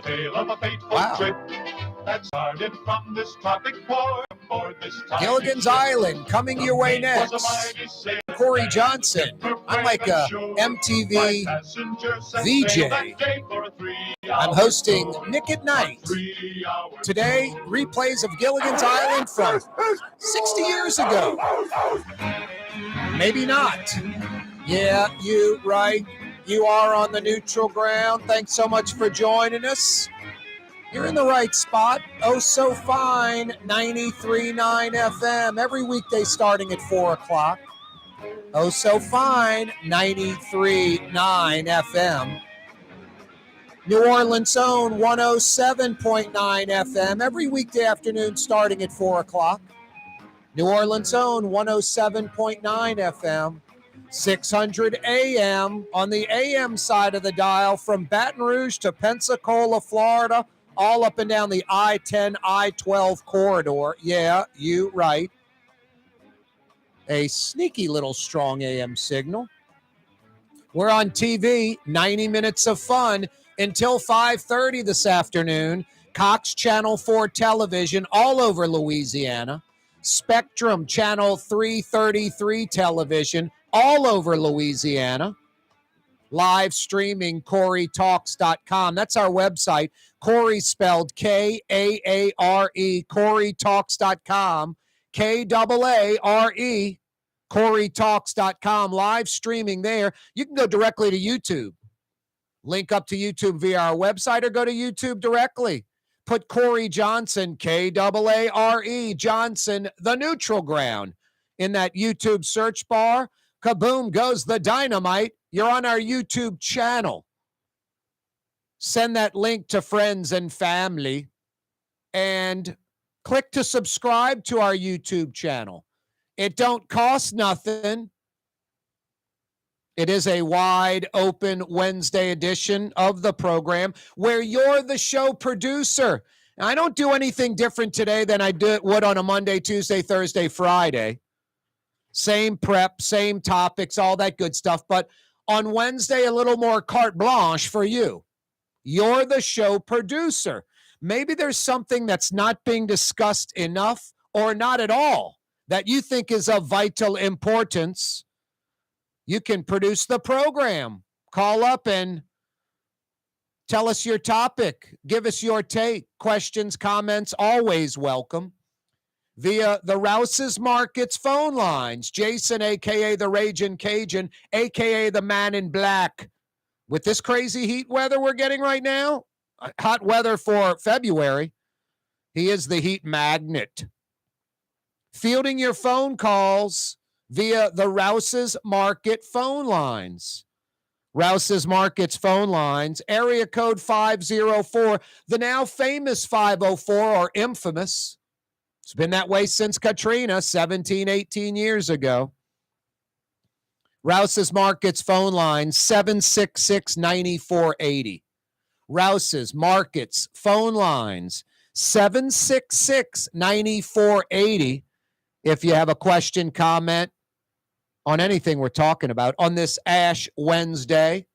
the tale of a fateful Wow. trip that started from this tropic port aboard this tiny Gilligan's ship. Island coming The your way mate was a next. mighty sailor, Corey Johnson. I'm like a MTV VJ. I'm hosting Nick at Night. Today, replays of Gilligan's Island from 60 years ago. Maybe not. Yeah, you right. You are on the neutral ground. Thanks so much for joining us. You're in the right spot. Oh, so fine. 93.9 FM every weekday starting at 4 o'clock. Oh, so fine. 93.9 FM. New Orleans' own 107.9 FM every weekday afternoon starting at 4 o'clock. New Orleans' own 107.9 FM. 600 AM on the AM side of the dial from Baton Rouge to Pensacola, Florida, all up and down the I-10, I-12 corridor. Yeah, you right. A sneaky little strong AM signal. We're on TV, 90 minutes of fun until 5:30 this afternoon. Cox Channel 4 television all over Louisiana. Spectrum Channel 333 television all over Louisiana. Live streaming, CoreyTalks.com. That's our website. Corey spelled K-A-A-R-E, CoreyTalks.com. K-A-A-R-E, CoreyTalks.com. Live streaming there. You can go directly to YouTube. Link up to YouTube via our website or go to YouTube directly. Put Corey Johnson, K-A-A-R-E, Johnson, the neutral ground, in that YouTube search bar. Kaboom goes the dynamite. You're on our YouTube channel. Send that link to friends and family and click to subscribe to our YouTube channel. It don't cost nothing. It is a wide open Wednesday edition of the program where you're the show producer. Now, I don't do anything different today than I would on a Monday, Tuesday, Thursday, Friday. Same prep, same topics, all that good stuff. But on Wednesday, a little more carte blanche for you. You're the show producer. Maybe there's something that's not being discussed enough or not at all that you think is of vital importance. You can produce the program. Call up and tell us your topic. Give us your take. Questions, comments, always welcome. Via the Rouse's Markets phone lines. Jason, a.k.a. the Ragin' Cajun, a.k.a. the Man in Black. With this crazy heat weather we're getting right now, hot weather for February, he is the heat magnet. Fielding your phone calls via the Rouse's Market phone lines. Rouse's Markets phone lines, area code 504, the now famous 504 or infamous. It's been that way since Katrina, 17, 18 years ago. Rouse's Markets phone line, 766-9480. Rouse's Markets phone lines, 766-9480. If you have a question, comment on anything we're talking about on this Ash Wednesday.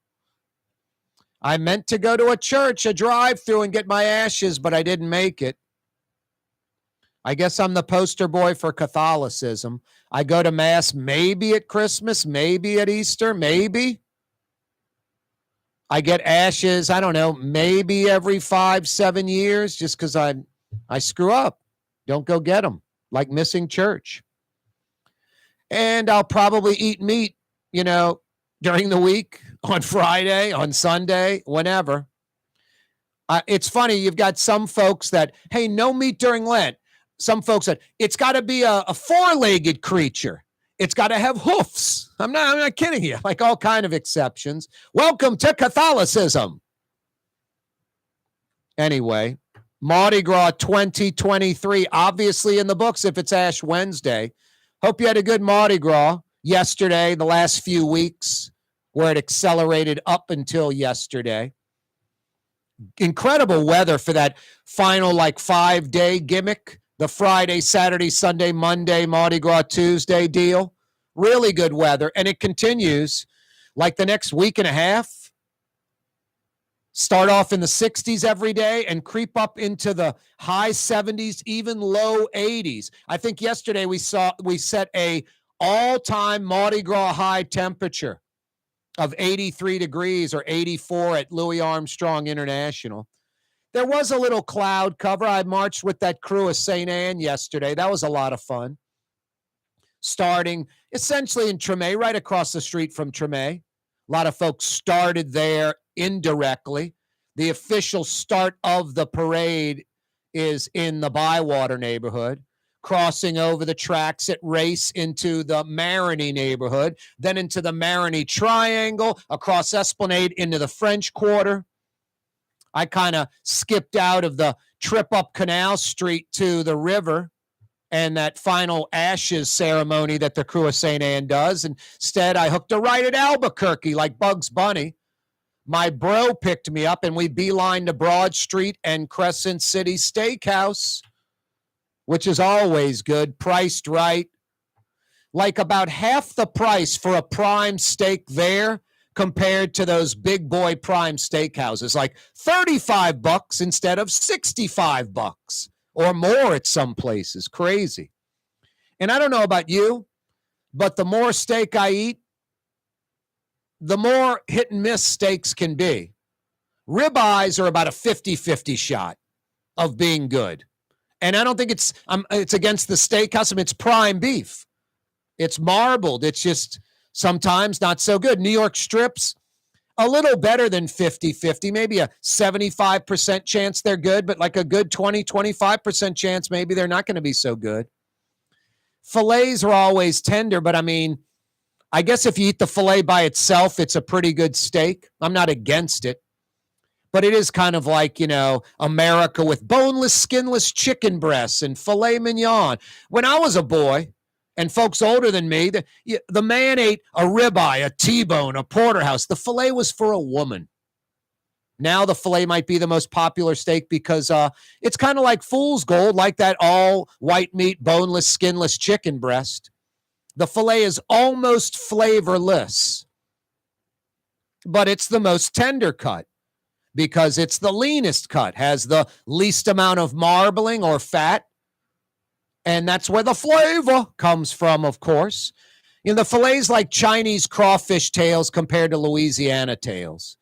I meant to go to a church, a drive-through, and get my ashes, but I didn't make it. I guess I'm the poster boy for Catholicism. I go to Mass maybe at Christmas, maybe at Easter, maybe. I get ashes, I don't know, maybe every 5-7 years just because I screw up. Don't go get them, like missing church. And I'll probably eat meat, during the week, on Friday, on Sunday, whenever. It's funny, you've got some folks that, hey, no meat during Lent. Some folks said, it's got to be a four-legged creature. It's got to have hoofs. I'm not kidding you. Like all kind of exceptions. Welcome to Catholicism. Anyway, Mardi Gras 2023, obviously in the books if it's Ash Wednesday. Hope you had a good Mardi Gras yesterday, the last few weeks, where it accelerated up until yesterday. Incredible weather for that final 5-day gimmick. The Friday, Saturday, Sunday, Monday, Mardi Gras Tuesday deal. Really good weather. And it continues the next week and a half. start off in the 60s every day and creep up into the high 70s, even low 80s. I think yesterday we set a all-time Mardi Gras high temperature of 83 degrees or 84 at Louis Armstrong International. There was a little cloud cover. I marched with that crew of St. Anne yesterday. That was a lot of fun. Starting essentially in Treme, right across the street from Treme. A lot of folks started there indirectly. The official start of the parade is in the Bywater neighborhood, crossing over the tracks at Race into the Marigny neighborhood, then into the Marigny Triangle, across Esplanade into the French Quarter. I kind of skipped out of the trip up Canal Street to the river and that final ashes ceremony that the crew of St. Anne does. Instead, I hooked a right at Albuquerque like Bugs Bunny. My bro picked me up, and we beelined to Broad Street and Crescent City Steakhouse, which is always good, priced right. Like about half the price for a prime steak there compared to those big boy prime steakhouses, like $35 instead of $65 or more at some places. Crazy. And I don't know about you, but the more steak I eat, the more hit and miss steaks can be. Ribeyes are about a 50-50 shot of being good. And I don't think it's against the steakhouse. I mean, it's prime beef. It's marbled. It's just sometimes not so good. New York strips, a little better than 50-50, maybe a 75% chance they're good, but like a good 20-25% chance maybe they're not going to be so good. Fillets are always tender, but I mean, I guess if you eat the filet by itself, it's a pretty good steak. I'm not against it. But it is kind of like, America with boneless, skinless chicken breasts and filet mignon. When I was a boy, and folks older than me, the man ate a ribeye, a T-bone, a porterhouse. The filet was for a woman. Now the filet might be the most popular steak because it's kind of like fool's gold, like that all white meat, boneless, skinless chicken breast. The filet is almost flavorless, but it's the most tender cut because it's the leanest cut, has the least amount of marbling or fat. And that's where the flavor comes from, of course. The fillet's like Chinese crawfish tails compared to Louisiana tails.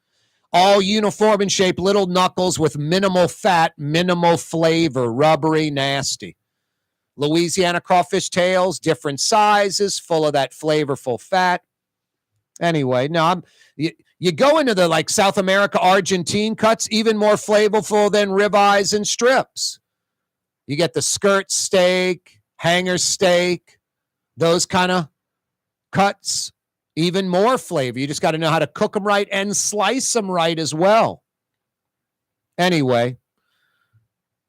All uniform in shape, little knuckles with minimal fat, minimal flavor, rubbery, nasty. Louisiana crawfish tails, different sizes, full of that flavorful fat. Anyway, you go into the like South America, Argentine cuts, even more flavorful than ribeyes and strips. You get the skirt steak, hanger steak, those kind of cuts, even more flavor. You just got to know how to cook them right and slice them right as well. Anyway,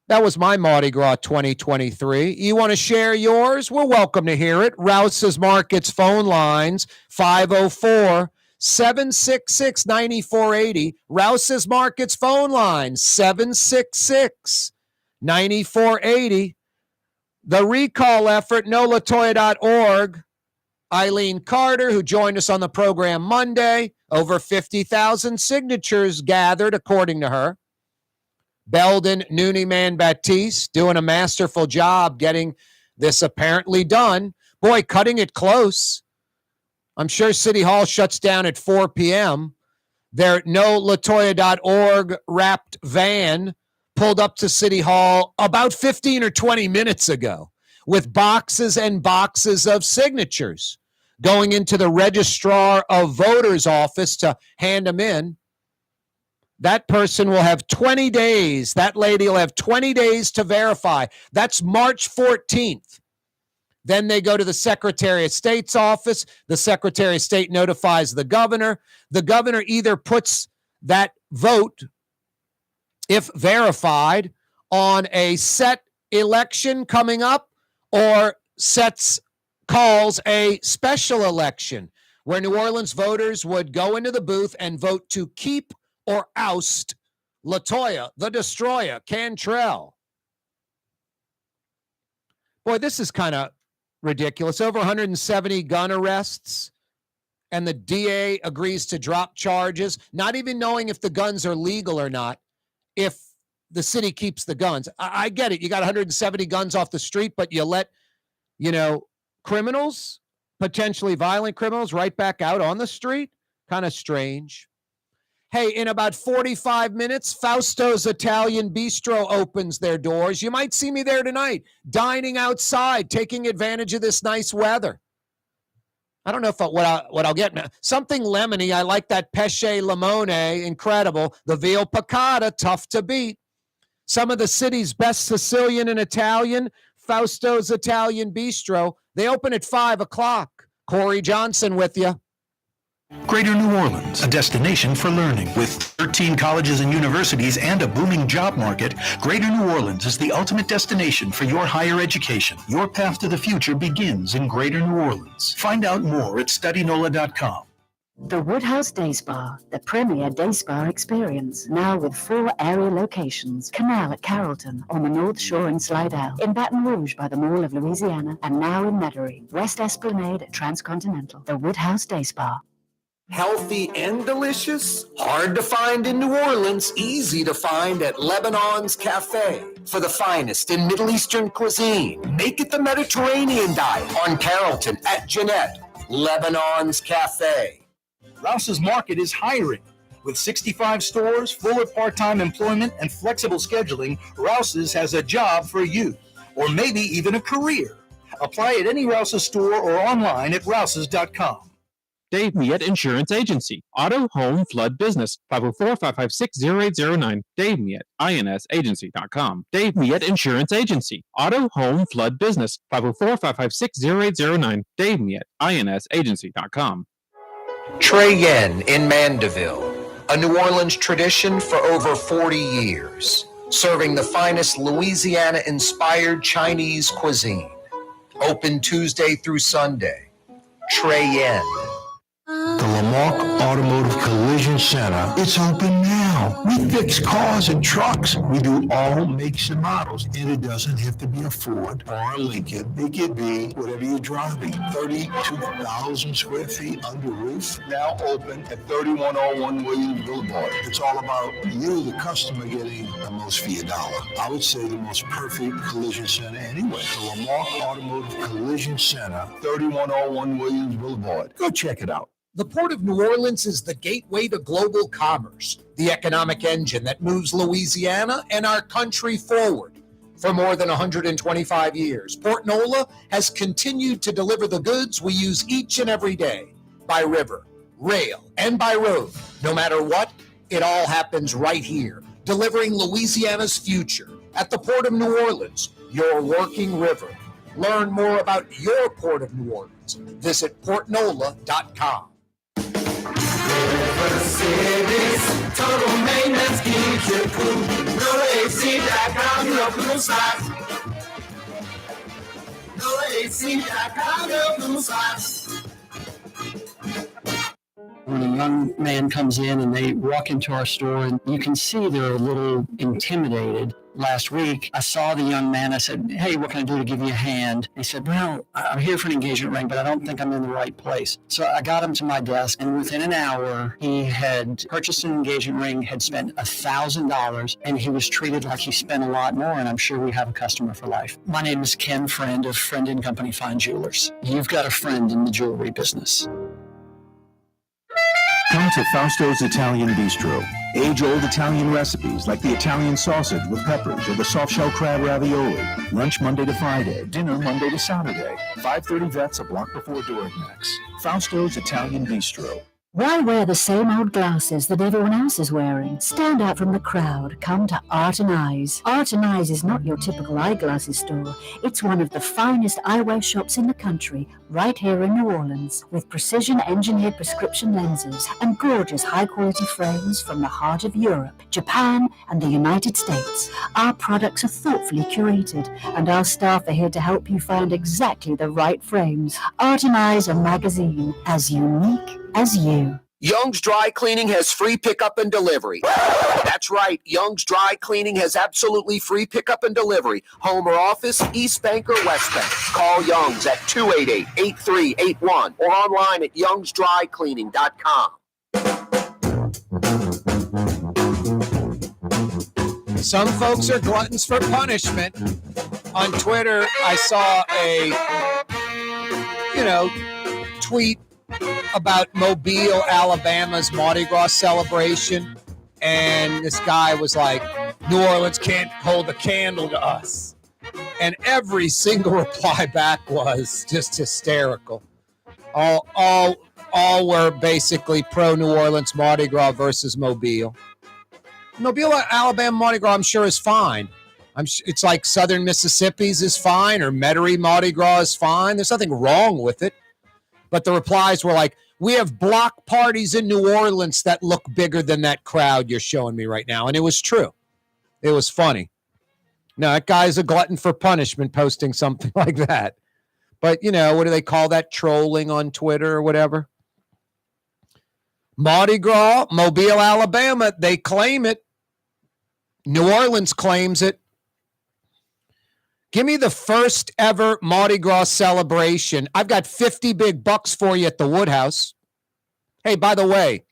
that was my Mardi Gras 2023. You want to share yours? We're welcome to hear it. Rouse's Markets phone lines, 504-766-9480. Rouse's Markets phone lines, 766-9480. The recall effort, nolatoya.org. Eileen Carter, who joined us on the program Monday, over 50,000 signatures gathered, according to her. Belden, Nooneyman, Baptiste doing a masterful job getting this apparently done. Boy, cutting it close. I'm sure City Hall shuts down at 4 p.m. Their nolatoya.org wrapped van pulled up to City Hall about 15 or 20 minutes ago with boxes and boxes of signatures going into the Registrar of Voters office to hand them in. That person will have 20 days. That lady will have 20 days to verify. That's March 14th. Then they go to the Secretary of State's office. The Secretary of State notifies the governor. The governor either puts that vote, if verified, on a set election coming up or calls a special election where New Orleans voters would go into the booth and vote to keep or oust LaToya, the Destroyer, Cantrell. Boy, this is kind of ridiculous. Over 170 gun arrests and the DA agrees to drop charges, not even knowing if the guns are legal or not, if the city keeps the guns. I get it. You got 170 guns off the street, but you let, criminals, potentially violent criminals, right back out on the street? Kind of strange. Hey, in about 45 minutes, Fausto's Italian Bistro opens their doors. You might see me there tonight, dining outside, taking advantage of this nice weather. I don't know what I'll get. Something lemony. I like that pesce limone, incredible. The veal piccata, tough to beat. Some of the city's best Sicilian and Italian, Fausto's Italian Bistro. They open at 5 o'clock. Corey Johnson with you. Greater New Orleans, a destination for learning. With 13 colleges and universities and a booming job market, Greater New Orleans is the ultimate destination for your higher education. Your path to the future begins in Greater New Orleans. Find out more at studynola.com. The Woodhouse Day Spa, the premier day spa experience, now with 4 area locations. Canal at Carrollton, on the North Shore in Slidell, in Baton Rouge by the Mall of Louisiana, and now in Metairie. West Esplanade at Transcontinental. The Woodhouse Day Spa. Healthy and delicious? Hard to find in New Orleans, easy to find at Lebanon's Cafe. For the finest in Middle Eastern cuisine, make it the Mediterranean diet on Carrollton at Jeanette. Lebanon's Cafe. Rouse's Market is hiring. With 65 stores, full of part-time employment, and flexible scheduling, Rouse's has a job for you, or maybe even a career. Apply at any Rouse's store or online at rouses.com. Dave Miette Insurance Agency. Auto, home, flood, business. 504-556-0809. Dave Miette, insagency.com. Dave Miette Insurance Agency. Auto, home, flood, business. 504-556-0809. Dave Miette, insagency.com. Trey Yen in Mandeville, a New Orleans tradition for over 40 years, serving the finest Louisiana-inspired Chinese cuisine. Open Tuesday through Sunday. Trey Yen. The Lamarck Automotive Collision Center, it's open now. We fix cars and trucks. We do all makes and models. And it doesn't have to be a Ford or a Lincoln. It could be whatever you're driving. 32,000 square feet under roof. Now open at 3101 Williams Boulevard. It's all about you, the customer, getting the most for your dollar. I would say the most perfect collision center anyway. The Lamarck Automotive Collision Center, 3101 Williams Boulevard. Go check it out. The Port of New Orleans is the gateway to global commerce, the economic engine that moves Louisiana and our country forward. For more than 125 years, Port Nola has continued to deliver the goods we use each and every day, by river, rail, and by road. No matter what, it all happens right here, delivering Louisiana's future at the Port of New Orleans, your working river. Learn more about your Port of New Orleans. Visit portnola.com. River Cities, total maintenance keeps you cool. NolaAC.com, your blue side. NolaAC.com, your blue side. When a young man comes in and they walk into our store, and you can see they're a little intimidated. Last week, I saw the young man. I said, "Hey, what can I do to give you a hand?" He said, "Well, I'm here for an engagement ring, but I don't think I'm in the right place." So I got him to my desk, and within an hour, he had purchased an engagement ring, had spent $1,000, and he was treated like he spent a lot more, and I'm sure we have a customer for life. My name is Ken Friend of Friend & Company Fine Jewelers. You've got a friend in the jewelry business. Come to Fausto's Italian Bistro. Age-old Italian recipes like the Italian sausage with peppers or the soft-shell crab ravioli. Lunch Monday to Friday. Dinner Monday to Saturday. 530 Vets, a block before Dorimax. Fausto's Italian Bistro. Why wear the same old glasses that everyone else is wearing? Stand out from the crowd. Come to Art and Eyes. Art and Eyes is not your typical eyeglasses store. It's one of the finest eyewear shops in the country, right here in New Orleans, with precision-engineered prescription lenses and gorgeous high-quality frames from the heart of Europe, Japan, and the United States. Our products are thoughtfully curated, and our staff are here to help you find exactly the right frames. Art and Eyes, a magazine as unique as you. Young's Dry Cleaning has free pickup and delivery. That's right. Young's Dry Cleaning has absolutely free pickup and delivery. Home or office, East Bank or West Bank. Call Young's at 288-8381 or online at youngsdrycleaning.com. Some folks are gluttons for punishment. On Twitter, I saw a, tweet about Mobile, Alabama's Mardi Gras celebration. And this guy was like, New Orleans can't hold a candle to us. And every single reply back was just hysterical. All were basically pro New Orleans Mardi Gras versus Mobile. Mobile, Alabama Mardi Gras, I'm sure, is fine. It's like Southern Mississippi's is fine, or Metairie Mardi Gras is fine. There's nothing wrong with it. But the replies were like, we have block parties in New Orleans that look bigger than that crowd you're showing me right now. And it was true. It was funny. No, that guy's a glutton for punishment posting something like that. But, what do they call that? Trolling on Twitter or whatever? Mardi Gras, Mobile, Alabama, they claim it. New Orleans claims it. Give me the first ever Mardi Gras celebration. I've got 50 big bucks for you at the Woodhouse. Hey, by the way,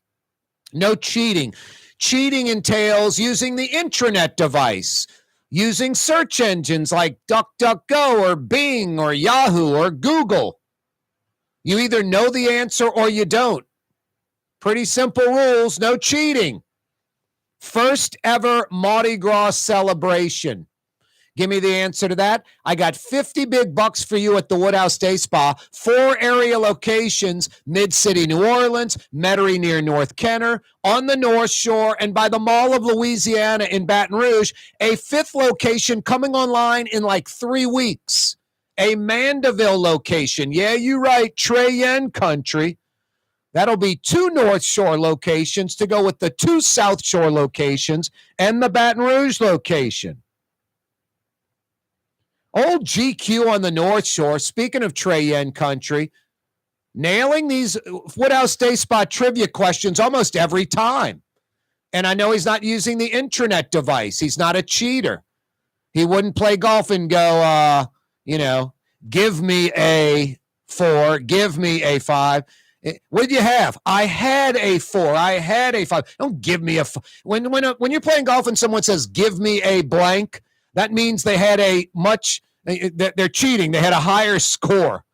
no cheating. Cheating entails using the intranet device, using search engines like DuckDuckGo or Bing or Yahoo or Google. You either know the answer or you don't. Pretty simple rules, no cheating. First ever Mardi Gras celebration. Give me the answer to that. I got 50 big bucks for you at the Woodhouse Day Spa. 4 area locations, Mid-City, New Orleans, Metairie near North Kenner, on the North Shore, and by the Mall of Louisiana in Baton Rouge. A 5th location coming online in like 3 weeks. A Mandeville location. Yeah, you're right, Trey Yen country. That'll be 2 North Shore locations to go with the 2 South Shore locations and the Baton Rouge location. Old GQ on the North Shore, speaking of Trey Yen country, nailing these Woodhouse Day Spa trivia questions almost every time. And I know he's not using the intranet device. He's not a cheater. He wouldn't play golf and go, give me a 4, give me a 5. What did you have? I had a 4. I had a 5. Don't give me a 5. When you're playing golf and someone says, give me a blank, that means they had they're cheating. They had a higher score.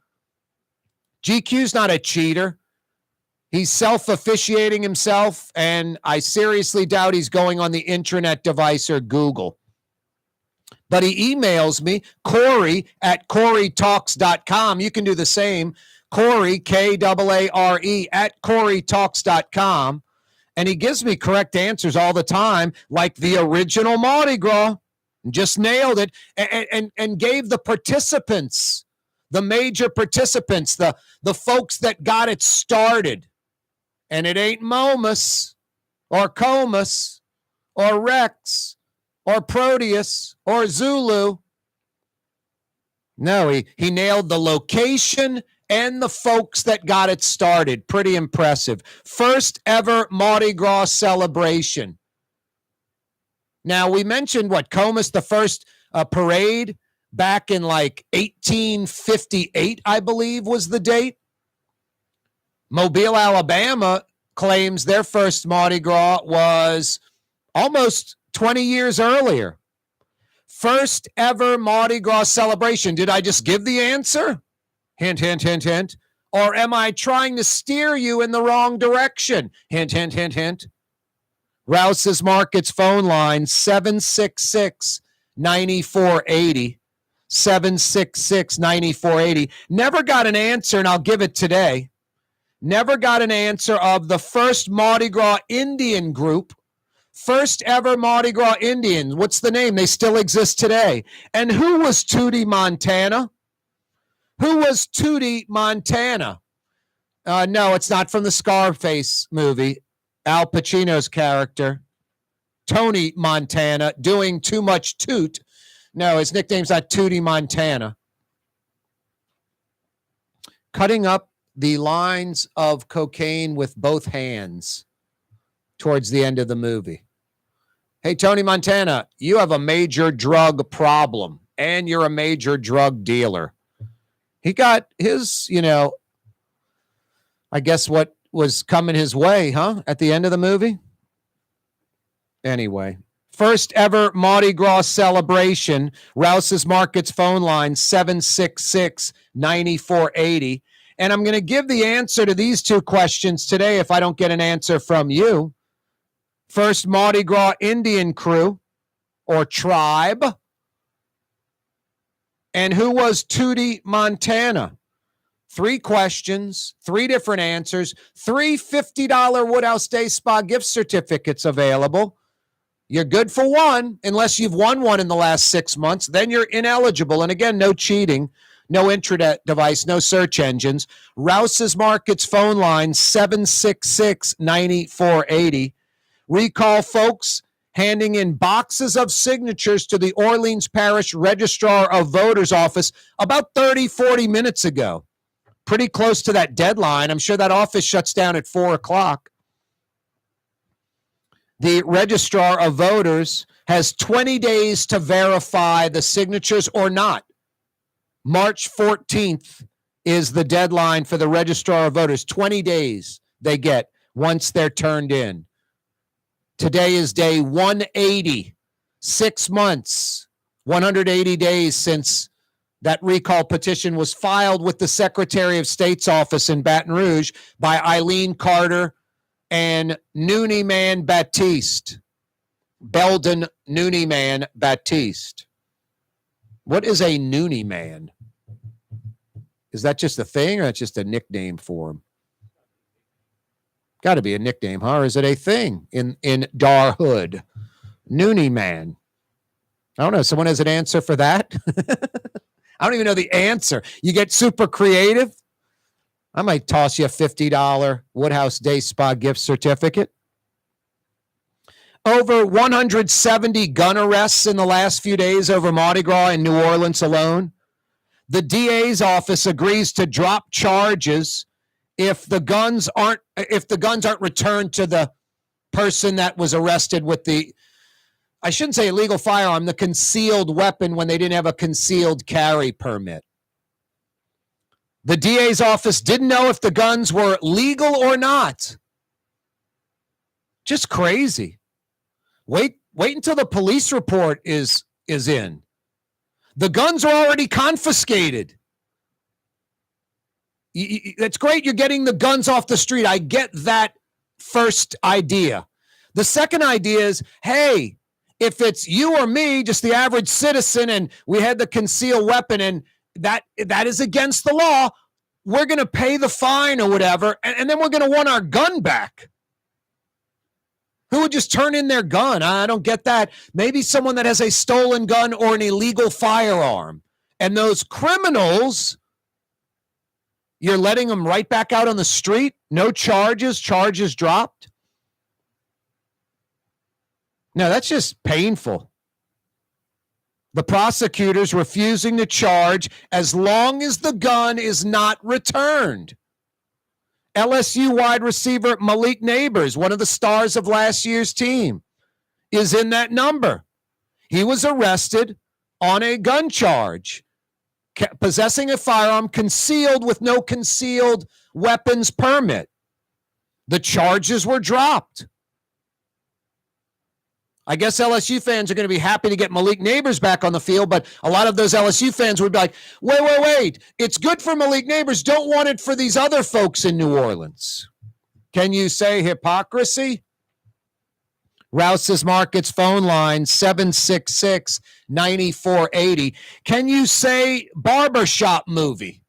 GQ's not a cheater. He's self-officiating himself, and I seriously doubt he's going on the intranet device or Google. But he emails me, Corey at CoreyTalks.com. You can do the same. Corey, K-A-A-R-E, at CoreyTalks.com. And he gives me correct answers all the time, like the original Mardi Gras. Just nailed it, and gave the participants, the major participants, the folks that got it started. And it ain't Momus or Comus or Rex or Proteus or Zulu. No, he nailed the location and the folks that got it started. Pretty impressive. First ever Mardi Gras celebration. Now, we mentioned Comus, the first parade back in like 1858, I believe was the date. Mobile, Alabama claims their first Mardi Gras was almost 20 years earlier. First ever Mardi Gras celebration. Did I just give the answer? Hint, hint, hint, hint. Or am I trying to steer you in the wrong direction? Hint, hint, hint, hint. Rouse's Markets phone line, 766-9480. 766-9480. Never got an answer, and I'll give it today. Never got an answer of the first Mardi Gras Indian group. First ever Mardi Gras Indians. What's the name? They still exist today. And who was Tootie Montana? Who was Tootie Montana? No, it's not from the Scarface movie. Al Pacino's character, Tony Montana, doing too much toot. No, his nickname's not Tootie Montana. Cutting up the lines of cocaine with both hands towards the end of the movie. Hey, Tony Montana, you have a major drug problem and you're a major drug dealer. He got his, I guess what was coming his way, huh? At the end of the movie. Anyway, first ever Mardi Gras celebration. Rouse's Markets phone line 766-9480. And I'm going to give the answer to these two questions today if I don't get an answer from you. First Mardi Gras Indian crew or tribe. And who was Tootie Montana? 3 questions, 3 different answers, 3 $50 Woodhouse Day Spa gift certificates available. You're good for one, unless you've won one in the last 6 months. Then you're ineligible. And again, no cheating, no internet device, no search engines. Rouse's Markets phone line, 766-9480. Recall folks handing in boxes of signatures to the Orleans Parish Registrar of Voters office about 30, 40 minutes ago. Pretty close to that deadline. I'm sure that office shuts down at 4 o'clock. The Registrar of Voters has 20 days to verify the signatures or not. March 14th is the deadline for the Registrar of Voters. 20 days they get once they're turned in. Today is day 180, 6 months, 180 days since that recall petition was filed with the Secretary of State's office in Baton Rouge by Eileen Carter and Noonie Man Baptiste. Belden Noonie Man Baptiste. What is a Noonie Man? Is that just a thing or that's just a nickname for him? Got to be a nickname, huh? Or is it a thing in Darhood? Noonie Man. I don't know. Someone has an answer for that? I don't even know the answer. You get super creative. I might toss you a $50 Woodhouse Day Spa gift certificate. Over 170 gun arrests in the last few days over Mardi Gras in New Orleans alone. The DA's office agrees to drop charges if the guns aren't returned to the person that was arrested with the, I shouldn't say illegal firearm, the concealed weapon when they didn't have a concealed carry permit. The DA's office didn't know if the guns were legal or not. Just crazy. Wait until the police report is in. The guns are already confiscated. That's great. You're getting the guns off the street. I get that first idea. The second idea is, hey, if it's you or me, just the average citizen, and we had the concealed weapon and that is against the law, we're going to pay the fine or whatever, and then we're going to want our gun back. Who would just turn in their gun? I don't get that. Maybe someone that has a stolen gun or an illegal firearm. And those criminals, you're letting them right back out on the street? No charges dropped? No, that's just painful. The prosecutors refusing to charge as long as the gun is not returned. LSU wide receiver Malik Neighbors, one of the stars of last year's team, is in that number. He was arrested on a gun charge, possessing a firearm concealed with no concealed weapons permit. The charges were dropped. I guess LSU fans are going to be happy to get Malik Neighbors back on the field, but a lot of those LSU fans would be like, wait. It's good for Malik Neighbors. Don't want it for these other folks in New Orleans. Can you say hypocrisy? Rouse's Markets phone line, 766-9480. Can you say barbershop movie?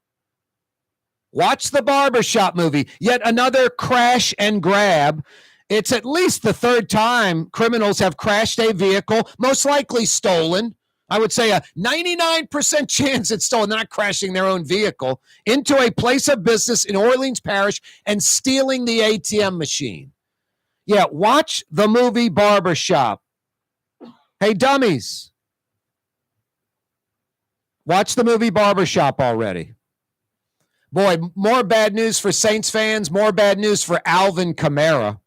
Watch the barbershop movie. Yet another crash and grab. It's at least the third time criminals have crashed a vehicle, most likely stolen. I would say a 99% chance it's stolen. They're not crashing their own vehicle into a place of business in Orleans Parish and stealing the ATM machine. Yeah, watch the movie Barbershop. Hey, dummies. Watch the movie Barbershop already. Boy, more bad news for Saints fans, more bad news for Alvin Kamara.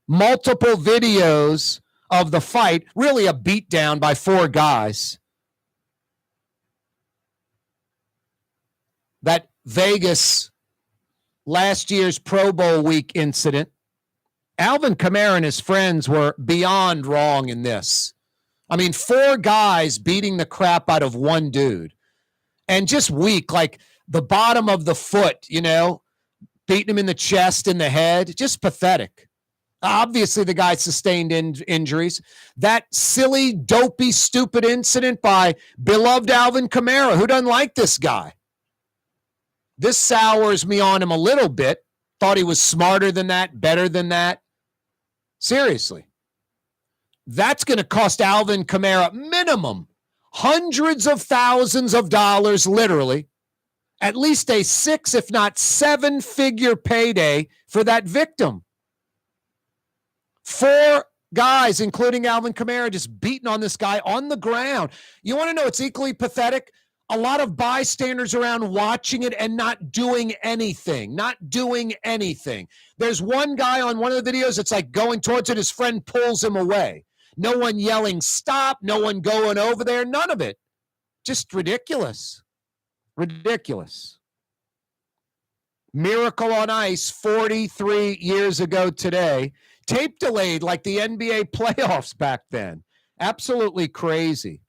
Multiple videos of the fight, really a beatdown by four guys. That Vegas last year's Pro Bowl week incident. Alvin Kamara and his friends were beyond wrong in this. I mean, four guys beating the crap out of one dude. And just weak, like the bottom of the foot, beating him in the chest, in the head. Just pathetic. Obviously, the guy sustained injuries. That silly, dopey, stupid incident by beloved Alvin Kamara. Who doesn't like this guy? This sours me on him a little bit. Thought he was smarter than that, better than that. Seriously. That's going to cost Alvin Kamara minimum hundreds of thousands of dollars, literally. At least a 6, if not 7-figure payday for that victim. 4 guys, including Alvin Kamara, just beating on this guy on the ground. You want to know it's equally pathetic? A lot of bystanders around watching it and not doing anything. There's one guy on one of the videos that's like going towards it. His friend pulls him away. No one yelling, stop. No one going over there. None of it. Just ridiculous. Ridiculous. Miracle on Ice 43 years ago today. Tape delayed like the NBA playoffs back then. Absolutely crazy.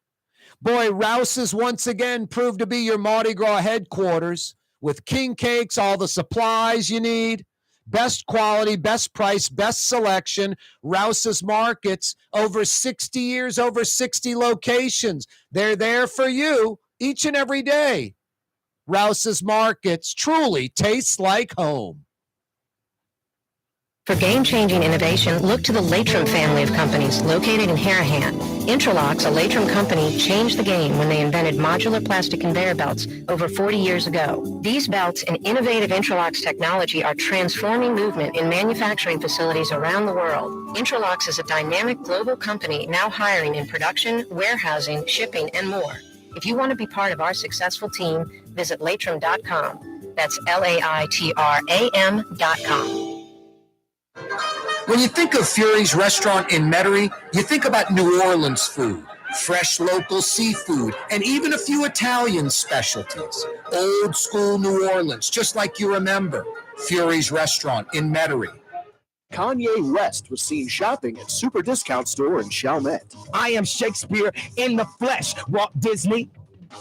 Boy, Rouse's once again proved to be your Mardi Gras headquarters with king cakes, all the supplies you need, best quality, best price, best selection. Rouse's Markets, over 60 years, over 60 locations. They're there for you each and every day. Rouse's Markets truly tastes like home. For game-changing innovation, look to the Latrim family of companies located in Harahan. Interlocks, a Latrim company, changed the game when they invented modular plastic conveyor belts over 40 years ago. These belts and innovative Interlocks technology are transforming movement in manufacturing facilities around the world. Interlocks is a dynamic global company now hiring in production, warehousing, shipping, and more. If you want to be part of our successful team, visit Latrim.com. That's LAITRAM.com. When you think of Fury's restaurant in Metairie, you think about New Orleans food, fresh local seafood, and even a few Italian specialties. Old school New Orleans, just like you remember. Fury's restaurant in Metairie. Kanye West was seen shopping at Super Discount Store in Chalmette. I am Shakespeare in the flesh. Walt Disney,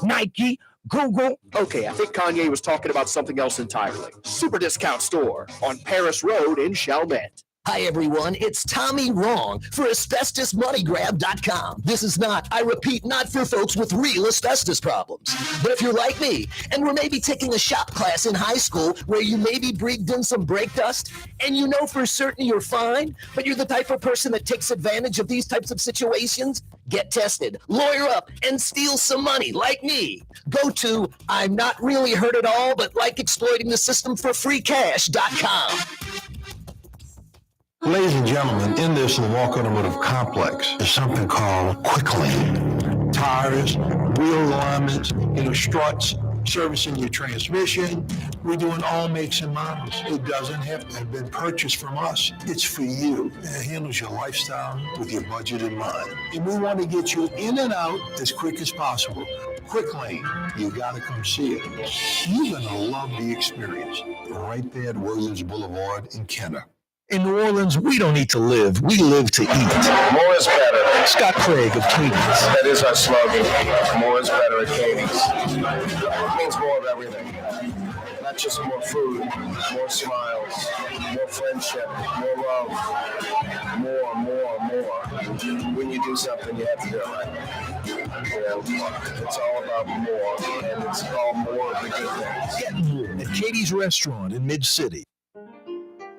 Nike, Google. Okay, I think Kanye was talking about something else entirely. Super Discount Store on Paris Road in Chalmette. Hi, everyone. It's Tommy Wrong for AsbestosMoneyGrab.com. This is not, I repeat, not for folks with real asbestos problems. But if you're like me and we're maybe taking a shop class in high school where you maybe breathed in some brake dust and you know for certain you're fine, but you're the type of person that takes advantage of these types of situations, get tested, lawyer up, and steal some money like me. Go to I'm not really hurt at all, but like exploiting the system for free cash.com. Ladies and gentlemen, in this Lamar Automotive Complex is something called Quick Lane. Tires, wheel alignments, struts, servicing your transmission. We're doing all makes and models. It doesn't have to have been purchased from us. It's for you. It handles your lifestyle with your budget in mind. And we want to get you in and out as quick as possible. Quick Lane, you got to come see it. You're going to love the experience. Right there at Williams Boulevard in Kenner. In New Orleans, we don't eat to live. We live to eat. More is better. Scott Craig of Katie's. That is our slogan. More is better at Katie's. It means more of everything. Not just more food, more smiles, more friendship, more love, more. When you do something, you have to do it right. It's all about more, and it's all more of the good things. Get more at Katie's Restaurant in Mid-City.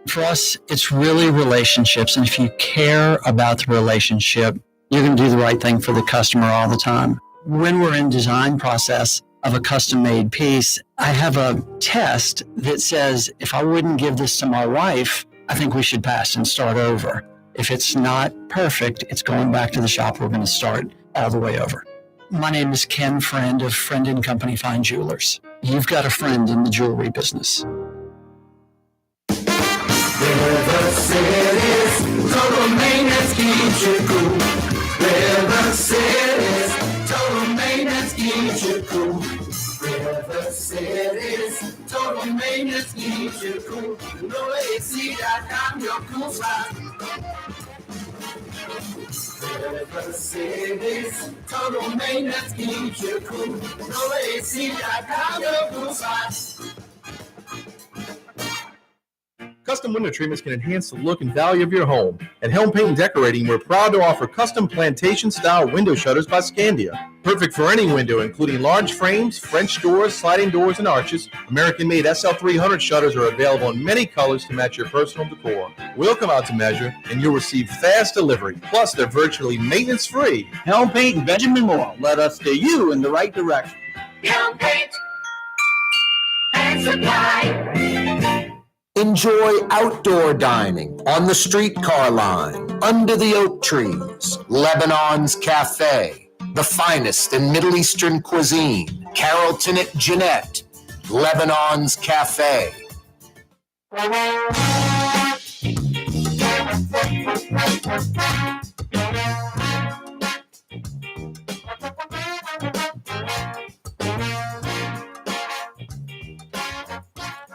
For us, it's really relationships. And if you care about the relationship, you're going to do the right thing for the customer all the time. When we're in design process of a custom-made piece, I have a test that says, if I wouldn't give this to my wife, I think we should pass and start over. If it's not perfect, it's going back to the shop. We're going to start all the way over. My name is Ken Friend of Friend & Company Fine Jewelers. You've got a friend in the jewelry business. River City's total maintenance keeps you cool. River City's total maintenance keeps you cool. River City's total maintenance keeps you cool. NoAC.com, your cool spot. River City's total maintenance keeps you cool. NoAC.com, your cool spot. Custom window treatments can enhance the look and value of your home. At Helm Paint and Decorating, we're proud to offer custom plantation-style window shutters by Scandia. Perfect for any window, including large frames, French doors, sliding doors, and arches. American-made SL300 shutters are available in many colors to match your personal decor. We'll come out to measure, and you'll receive fast delivery. Plus, they're virtually maintenance-free. Helm Paint and Benjamin Moore. Let us steer you in the right direction. Helm Paint and Supply. Enjoy outdoor dining on the streetcar line, under the oak trees, Lebanon's Cafe, the finest in Middle Eastern cuisine, Carrollton at Jeanette, Lebanon's Cafe.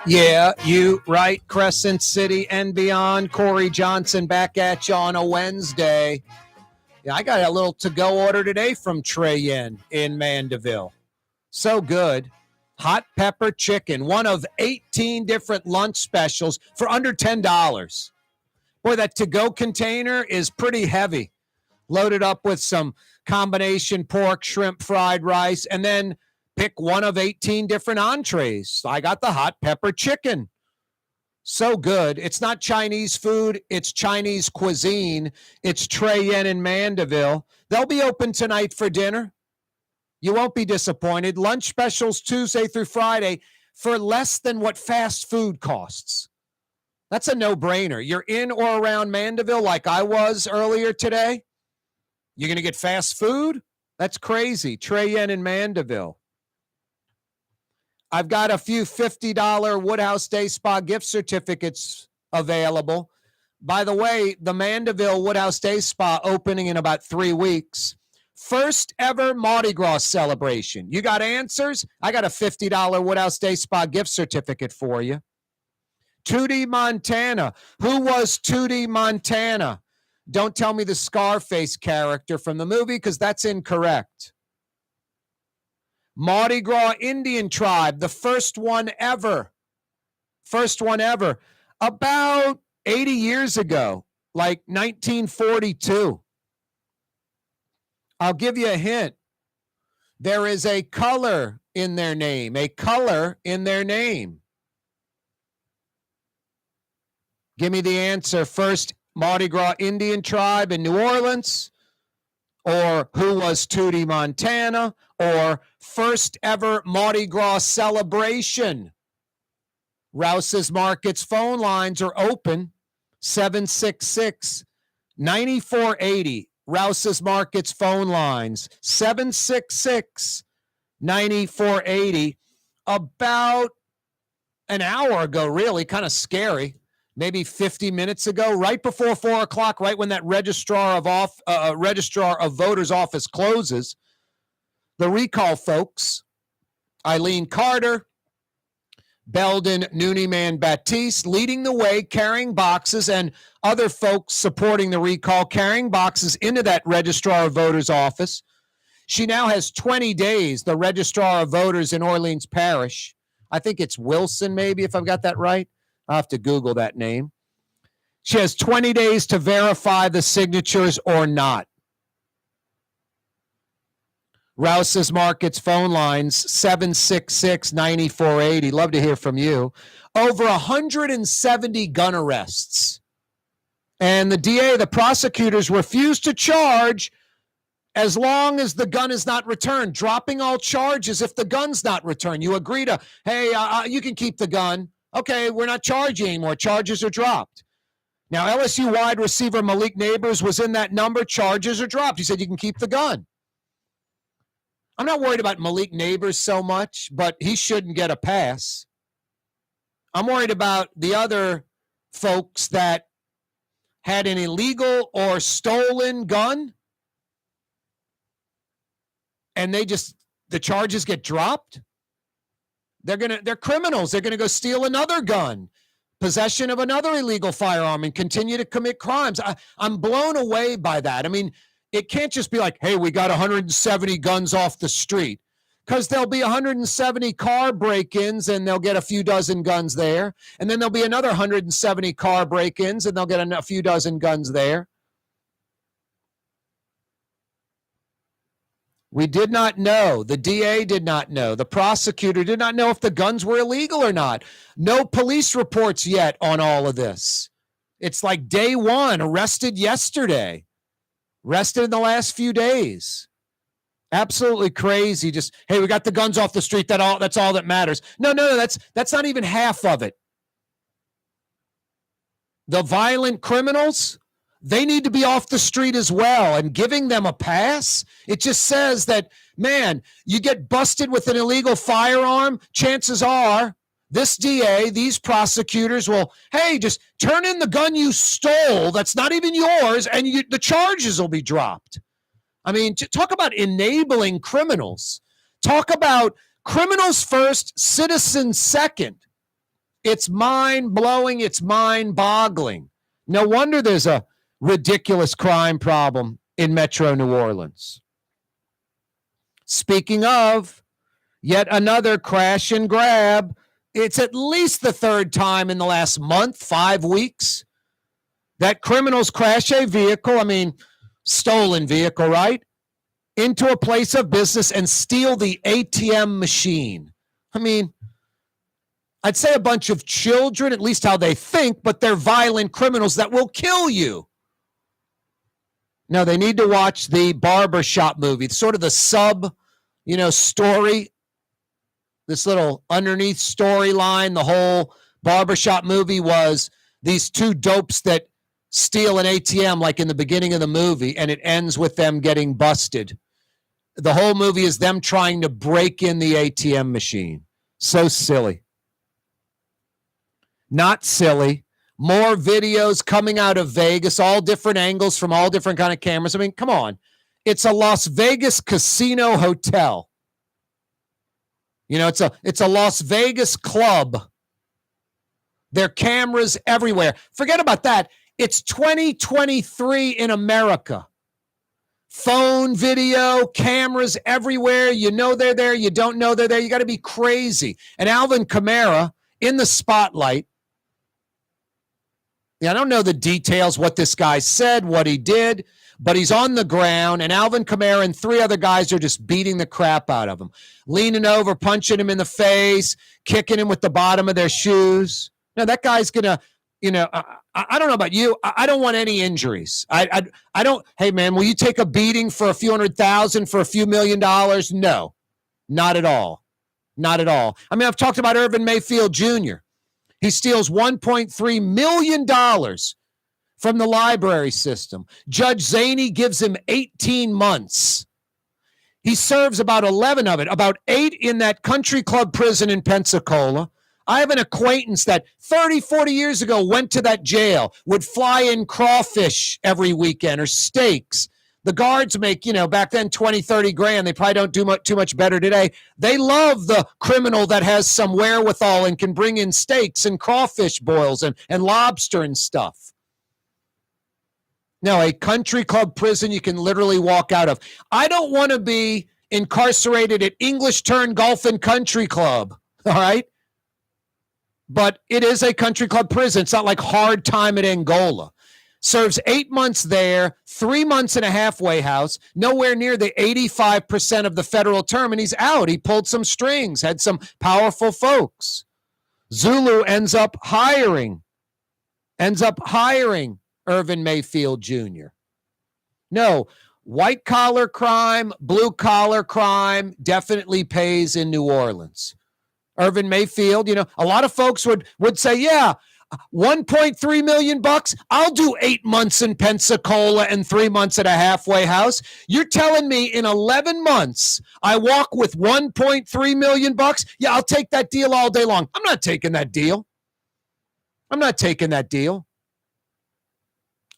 Yeah, you right, Crescent City and beyond. Corey Johnson back at you on a Wednesday. Yeah, I got a little to-go order today from Trey Yen in Mandeville. So good. Hot pepper chicken, one of 18 different lunch specials for under $10. Boy, that to-go container is pretty heavy. Loaded up with some combination pork, shrimp, fried rice, and then pick one of 18 different entrees. I got the hot pepper chicken. So good. It's not Chinese food. It's Chinese cuisine. It's Trey Yen in Mandeville. They'll be open tonight for dinner. You won't be disappointed. Lunch specials Tuesday through Friday for less than what fast food costs. That's a no-brainer. You're in or around Mandeville like I was earlier today. You're going to get fast food? That's crazy. Trey Yen in Mandeville. I've got a few $50 Woodhouse Day Spa gift certificates available. By the way, the Mandeville Woodhouse Day Spa opening in about 3 weeks. First ever Mardi Gras celebration. You got answers? I got a $50 Woodhouse Day Spa gift certificate for you. Tootie Montana. Who was Tootie Montana? Don't tell me the Scarface character from the movie because that's incorrect. Mardi Gras Indian tribe, the first one ever. First one ever. About 80 years ago, like 1942. I'll give you a hint. There is a color in their name. A color in their name. Give me the answer. First Mardi Gras Indian tribe in New Orleans, or who was Tootie Montana, or first ever Mardi Gras celebration. Rouse's Market's phone lines are open, 766-9480. Rouse's Market's phone lines, 766-9480. About an hour ago, really, kind of scary. Maybe 50 minutes ago, right before 4 o'clock, right when that Registrar of Voters office closes, the recall folks, Eileen Carter, Belden Nooneyman Baptiste, leading the way, carrying boxes, and other folks supporting the recall, carrying boxes into that Registrar of Voters office. She now has 20 days, the Registrar of Voters in Orleans Parish. I think it's Wilson, maybe, if I've got that right. I'll have to Google that name. She has 20 days to verify the signatures or not. Rouse's Market's phone lines, 766-9480. Love to hear from you. Over 170 gun arrests. And the DA, the prosecutors, refuse to charge as long as the gun is not returned, dropping all charges if the gun's not returned. You agree to, hey, you can keep the gun. Okay, we're not charging anymore. Charges are dropped. Now, LSU wide receiver Malik Neighbors was in that number. Charges are dropped. He said you can keep the gun. I'm not worried about Malik Neighbors so much, but he shouldn't get a pass. I'm worried about the other folks that had an illegal or stolen gun, and the charges get dropped. They're criminals. They're gonna go steal another gun, possession of another illegal firearm, and continue to commit crimes. I'm blown away by that. I mean, it can't just be like, hey, we got 170 guns off the street, because there'll be 170 car break-ins and they'll get a few dozen guns there. And then there'll be another 170 car break-ins and they'll get a few dozen guns there. We did not know. The DA did not know. The prosecutor did not know if the guns were illegal or not. No police reports yet on all of this. It's like day one, arrested yesterday, arrested in the last few days. Absolutely crazy. Just, hey, we got the guns off the street. That's all that matters. No, that's not even half of it. The violent criminals, they need to be off the street as well, and giving them a pass, it just says that, man, you get busted with an illegal firearm, chances are this DA, these prosecutors will, hey, just turn in the gun you stole that's not even yours, and the charges will be dropped. I mean, talk about enabling criminals. Talk about criminals first, citizens second. It's mind-blowing. It's mind-boggling. No wonder there's a ridiculous crime problem in Metro New Orleans. Speaking of, yet another crash and grab. It's at least the third time in the last month, 5 weeks, that criminals crash a vehicle, stolen vehicle, right, into a place of business and steal the ATM machine. I'd say a bunch of children, at least how they think, but they're violent criminals that will kill you. No, they need to watch the barbershop movie, sort of the sub, story, this little underneath storyline. The whole barbershop movie was these two dopes that steal an ATM like in the beginning of the movie, and it ends with them getting busted. The whole movie is them trying to break in the ATM machine. So silly. Not silly. More videos coming out of Vegas, all different angles from all different kind of cameras. Come on. It's a Las Vegas casino hotel. It's a Las Vegas club. There are cameras everywhere. Forget about that. It's 2023 in America. Phone video, cameras everywhere. You know they're there. You don't know they're there. You got to be crazy. And Alvin Kamara in the spotlight. I don't know the details, what this guy said, what he did, but he's on the ground, and Alvin Kamara and 3 other guys are just beating the crap out of him, leaning over, punching him in the face, kicking him with the bottom of their shoes. Now, that guy's going to, I don't know about you. I don't want any injuries. I don't, hey, man, will you take a beating for a few $100,000, for a few $1 million? No, not at all. Not at all. I've talked about Irvin Mayfield Jr. He steals $1.3 million from the library system. Judge Zaney gives him 18 months. He serves about 11 of it, about 8 in that country club prison in Pensacola. I have an acquaintance that 30, 40 years ago went to that jail, would fly in crawfish every weekend or steaks. The guards make, back then 20, 30 grand. They probably don't do too much better today. They love the criminal that has some wherewithal and can bring in steaks and crawfish boils and lobster and stuff. No, a country club prison you can literally walk out of. I don't want to be incarcerated at English Turn Golf and Country Club, all right? But it is a country club prison. It's not like hard time at Angola. Serves 8 months there, 3 months in a halfway house, nowhere near the 85% of the federal term, and he's out. He pulled some strings, had some powerful folks. Zulu ends up hiring Irvin Mayfield Jr. No, white-collar crime, blue-collar crime definitely pays in New Orleans. Irvin Mayfield, a lot of folks would say, yeah, $1.3 million bucks. I'll do 8 months in Pensacola and 3 months at a halfway house. You're telling me in 11 months I walk with 1.3 million bucks? Yeah, I'll take that deal all day long. I'm not taking that deal. I'm not taking that deal.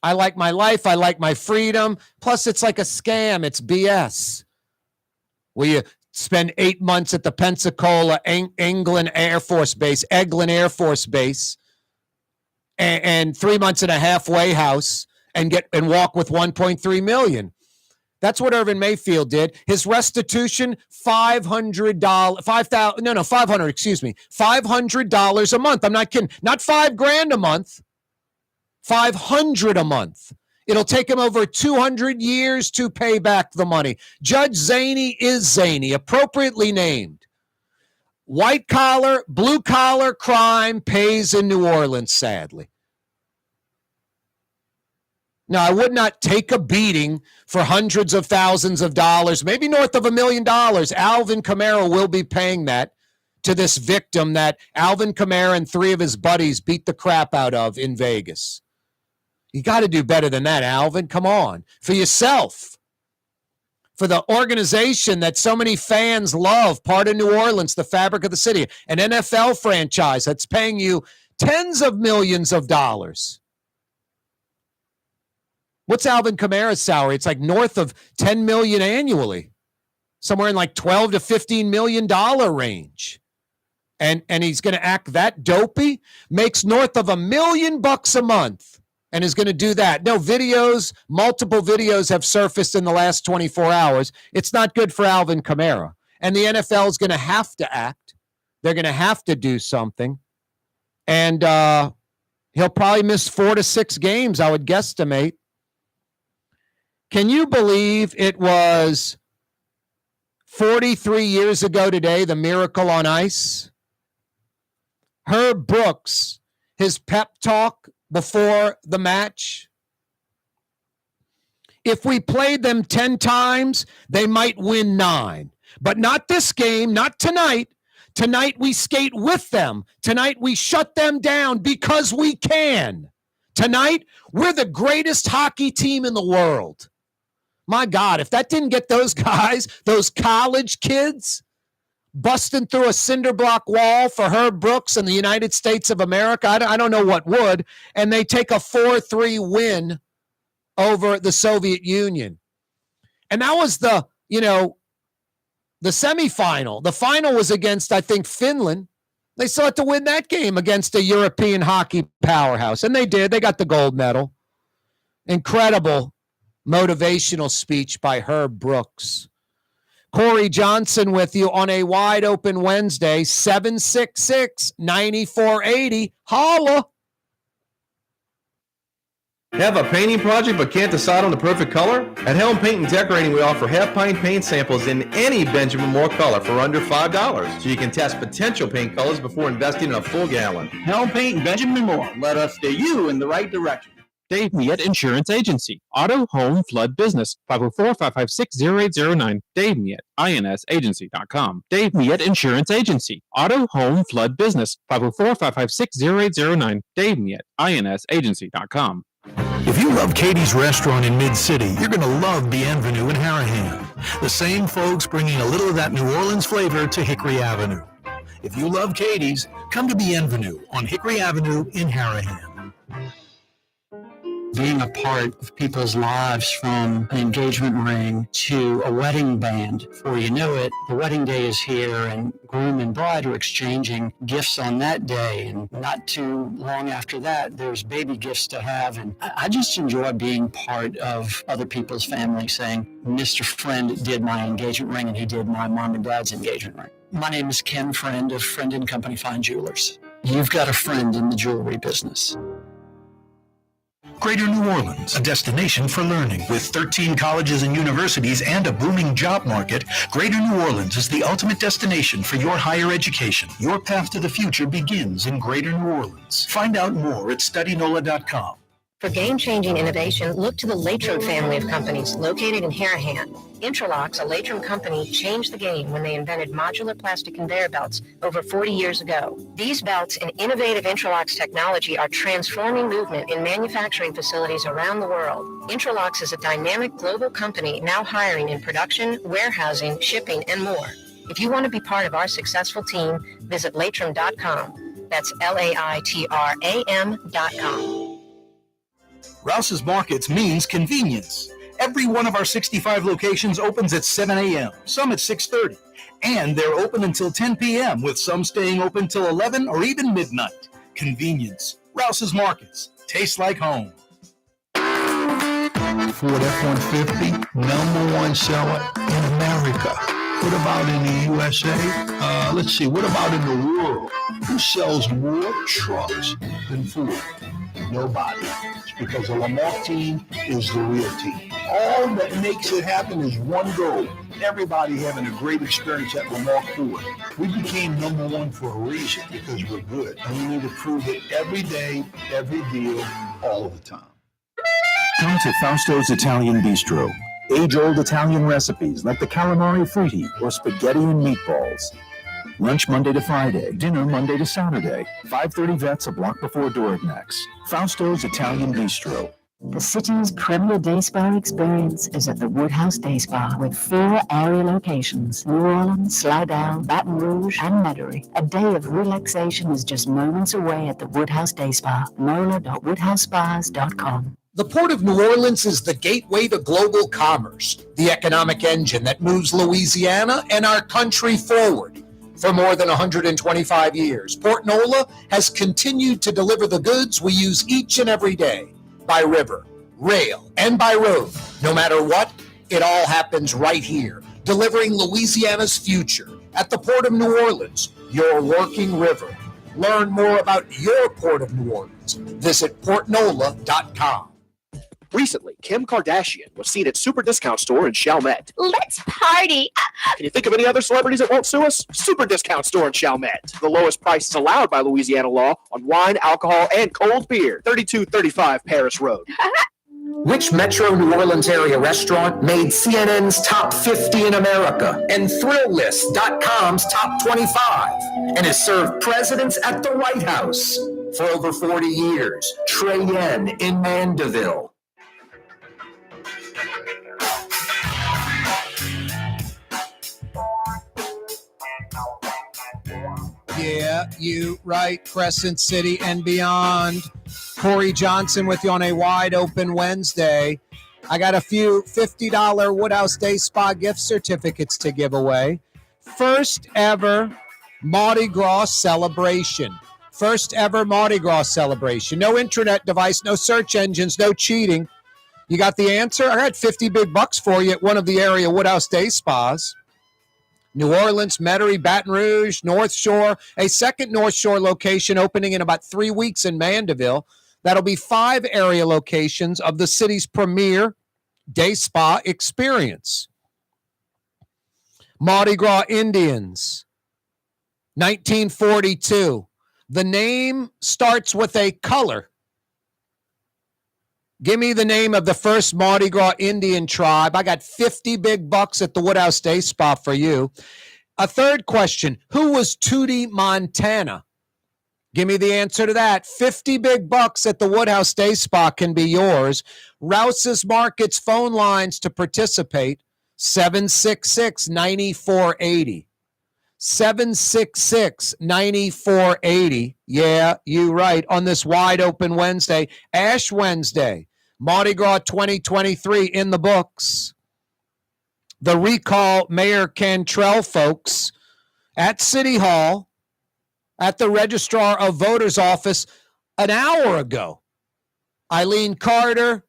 I like my life. I like my freedom. Plus, it's like a scam. It's BS. Will you spend 8 months at the Pensacola Eglin Air Force Base, and 3 months in a halfway house and walk with 1.3 million? That's what Irvin Mayfield did. His restitution, $500 a month. I'm not kidding. Not $5,000 a month. $500 a month. It'll take him over 200 years to pay back the money. Judge Zaney is zany, appropriately named. White collar, blue collar crime pays in New Orleans, sadly. Now, I would not take a beating for hundreds of thousands of dollars, maybe north of $1 million. Alvin Kamara will be paying that to this victim that Alvin Kamara and 3 of his buddies beat the crap out of in Vegas. You got to do better than that, Alvin. Come on. For yourself. For the organization that so many fans love, part of New Orleans, the fabric of the city, an NFL franchise that's paying you tens of millions of dollars. What's Alvin Kamara's salary? It's like north of $10 million annually. Somewhere in like $12 to $15 million range. And he's going to act that dopey? Makes north of $1 million a month. And is going to do that. No, multiple videos have surfaced in the last 24 hours. It's not good for Alvin Kamara. And the NFL is going to have to act. They're going to have to do something. And he'll probably miss 4 to 6 games, I would guesstimate. Can you believe it was 43 years ago today, the Miracle on Ice? Herb Brooks, his pep talk before the match. If we played them 10 times, they might win 9. But not this game, not tonight. Tonight we skate with them. Tonight we shut them down because we can. Tonight, we're the greatest hockey team in the world. My God, if that didn't get those guys, those college kids, busting through a cinder block wall for Herb Brooks and the United States of America, I don't know what would, and they take a 4-3 win over the Soviet Union. And that was the semifinal. The final was against, I think, Finland. They still had to win that game against a European hockey powerhouse, and they did. They got the gold medal. Incredible motivational speech by Herb Brooks. Corey Johnson with you on a wide open Wednesday, 766-9480. Holla. Have a painting project but can't decide on the perfect color? At Helm Paint and Decorating, we offer half-pint paint samples in any Benjamin Moore color for under $5, so you can test potential paint colors before investing in a full gallon. Helm Paint and Benjamin Moore. Let us steer you in the right direction. Dave Miette Insurance Agency. Auto, home, flood, business. 504-556-0809. Dave Miette, INSagency.com. Dave Miette Insurance Agency. Auto, home, flood, business. 504-556-0809. Dave Miette, INSagency.com. If you love Katie's Restaurant in Mid-City, you're going to love Bienvenue in Harahan. The same folks bringing a little of that New Orleans flavor to Hickory Avenue. If you love Katie's, come to Bienvenue on Hickory Avenue in Harahan. Being a part of people's lives, from an engagement ring to a wedding band. Before you know it, the wedding day is here, and groom and bride are exchanging gifts on that day. And not too long after that, there's baby gifts to have. And I just enjoy being part of other people's family, saying, Mr. Friend did my engagement ring, and he did my mom and dad's engagement ring. My name is Ken Friend of Friend & Company Fine Jewelers. You've got a friend in the jewelry business. Greater New Orleans, a destination for learning. With 13 colleges and universities and a booming job market, Greater New Orleans is the ultimate destination for your higher education. Your path to the future begins in Greater New Orleans. Find out more at studynola.com. For game-changing innovation, look to the Latrim family of companies located in Harahan. Interlocks, a Latrim company, changed the game when they invented modular plastic conveyor belts over 40 years ago. These belts and innovative Interlocks technology are transforming movement in manufacturing facilities around the world. Interlocks is a dynamic global company now hiring in production, warehousing, shipping, and more. If you want to be part of our successful team, visit Latrim.com. That's LAITRAM.com. Rouse's Markets means convenience. Every one of our 65 locations opens at 7 a.m., some at 6:30, and they're open until 10 p.m., with some staying open till 11 or even midnight. Convenience. Rouse's Markets. Tastes like home. Ford F-150, #1 seller in America. What about in the USA? Let's see, what about in the world? Who sells more trucks than Ford? Nobody. It's because the Lamarck team is the real team. All that makes it happen is one goal. Everybody having a great experience at Lamarck Ford. We became #1 for a reason, because we're good. And we need to prove it every day, every deal, all the time. Come to Fausto's Italian Bistro. Age-old Italian recipes like the calamari fritti or spaghetti and meatballs. Lunch Monday to Friday, dinner Monday to Saturday. 530 Vets, a block before Dorignax. Fausto's Italian Bistro. The city's premier day spa experience is at the Woodhouse Day Spa with 4 area locations: New Orleans, Slidell, Baton Rouge, and Metairie. A day of relaxation is just moments away at the Woodhouse Day Spa. mola.woodhousespas.com. The Port of New Orleans is the gateway to global commerce, the economic engine that moves Louisiana and our country forward. For more than 125 years, Port Nola has continued to deliver the goods we use each and every day, by river, rail, and by road. No matter what, it all happens right here, delivering Louisiana's future at the Port of New Orleans, your working river. Learn more about your Port of New Orleans. Visit portnola.com. Recently, Kim Kardashian was seen at Super Discount Store in Chalmette. Let's party! Can you think of any other celebrities that won't sue us? Super Discount Store in Chalmette. The lowest prices allowed by Louisiana law on wine, alcohol, and cold beer. 3235 Paris Road. Which Metro New Orleans area restaurant made CNN's Top 50 in America and ThrillList.com's Top 25 and has served presidents at the White House for over 40 years? Trey Yen in Mandeville. Yeah, you right, Crescent City and beyond. Corey Johnson with you on a wide open Wednesday. I got a few $50 Woodhouse Day Spa gift certificates to give away. First ever Mardi Gras celebration. First ever Mardi Gras celebration. No internet device, no search engines, no cheating. You got the answer? I got 50 big bucks for you at one of the area Woodhouse Day Spas. New Orleans, Metairie, Baton Rouge, North Shore, a second North Shore location opening in about 3 weeks in Mandeville. That'll be 5 area locations of the city's premier day spa experience. Mardi Gras Indians, 1942. The name starts with a color. Give me the name of the first Mardi Gras Indian tribe. I got 50 big bucks at the Woodhouse Day Spa for you. A third question, who was Tootie Montana? Give me the answer to that. 50 big bucks at the Woodhouse Day Spa can be yours. Rouse's Markets phone lines to participate, 766-9480. 766-9480. Yeah, you right. On this wide open Wednesday, Ash Wednesday. Mardi Gras 2023 in the books. The recall Mayor Cantrell folks at City Hall, at the Registrar of Voters office an hour ago. Eileen Carter,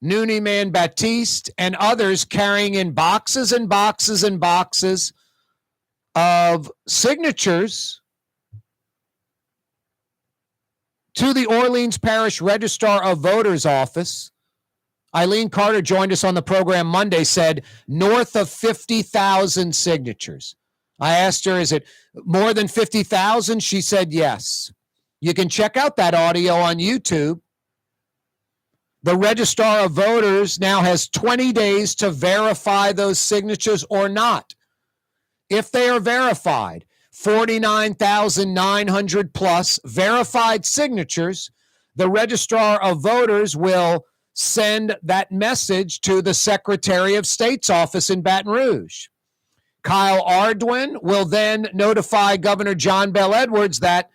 Noonie Man Baptiste, and others carrying in boxes and boxes and boxes of signatures to the Orleans Parish Registrar of Voters office. Eileen Carter joined us on the program Monday, said north of 50,000 signatures. I asked her, is it more than 50,000? She said yes. You can check out that audio on YouTube. The Registrar of Voters now has 20 days to verify those signatures or not. If they are verified, 49,900 plus verified signatures, the Registrar of Voters will send that message to the Secretary of State's office in Baton Rouge. Kyle Ardoin will then notify Governor John Bel Edwards that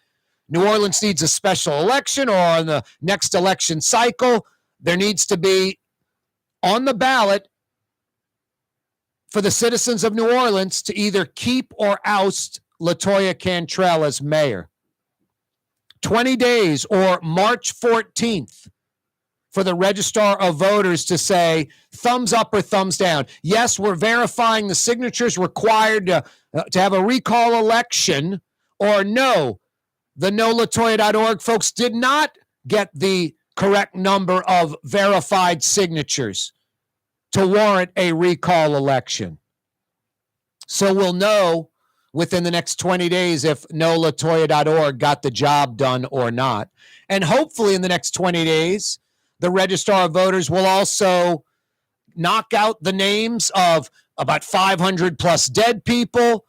New Orleans needs a special election, or on the next election cycle, there needs to be on the ballot for the citizens of New Orleans to either keep or oust LaToya Cantrell as mayor. 20 days or March 14th for the Registrar of Voters to say thumbs up or thumbs down. Yes, we're verifying the signatures required to have a recall election, or no, the NoLatoya.org folks did not get the correct number of verified signatures to warrant a recall election. So we'll know within the next 20 days if NoLatoya.org got the job done or not. And hopefully in the next 20 days, the Registrar of Voters will also knock out the names of about 500 plus dead people.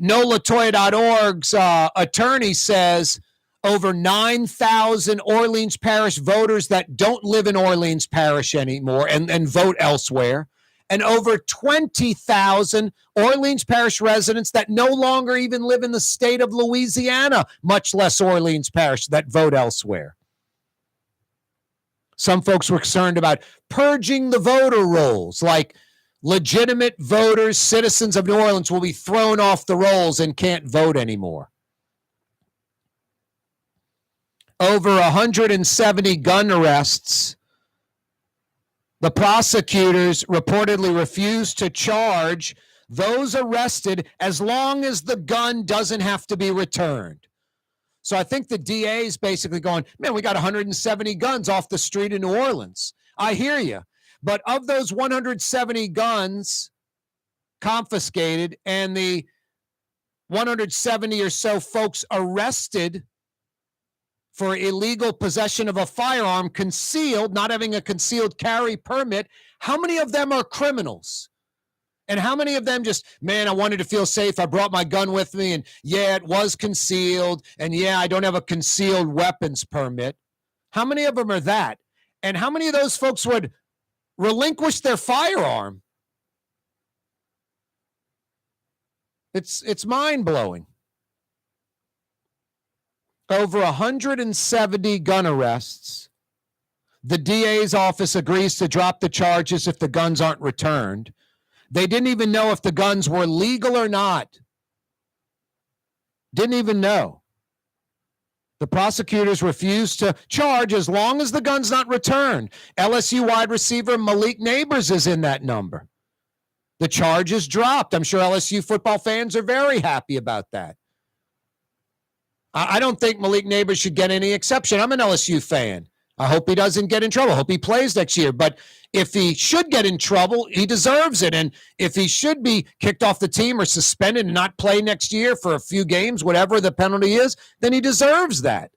NoLatoya.org's attorney says over 9,000 Orleans Parish voters that don't live in Orleans Parish anymore and vote elsewhere, and over 20,000 Orleans Parish residents that no longer even live in the state of Louisiana, much less Orleans Parish, that vote elsewhere. Some folks were concerned about purging the voter rolls, like legitimate voters, citizens of New Orleans will be thrown off the rolls and can't vote anymore. Over 170 gun arrests. The prosecutors reportedly refused to charge those arrested as long as the gun doesn't have to be returned. So I think the DA is basically going, man, we got 170 guns off the street in New Orleans. I hear you. But of those 170 guns confiscated and the 170 or so folks arrested for illegal possession of a firearm concealed, not having a concealed carry permit, how many of them are criminals? And how many of them just, man, I wanted to feel safe. I brought my gun with me, and yeah, it was concealed, and yeah, I don't have a concealed weapons permit. How many of them are that? And how many of those folks would relinquish their firearm? It's mind-blowing. Over 170 gun arrests. The DA's office agrees to drop the charges if the guns aren't returned. They didn't even know if the guns were legal or not. Didn't even know. The prosecutors refused to charge as long as the gun's not returned. LSU wide receiver Malik Neighbors is in that number. The charge is dropped. I'm sure LSU football fans are very happy about that. I don't think Malik Neighbors should get any exception. I'm an LSU fan. I hope he doesn't get in trouble. I hope he plays next year. But if he should get in trouble, he deserves it. And if he should be kicked off the team or suspended and not play next year for a few games, whatever the penalty is, then he deserves that.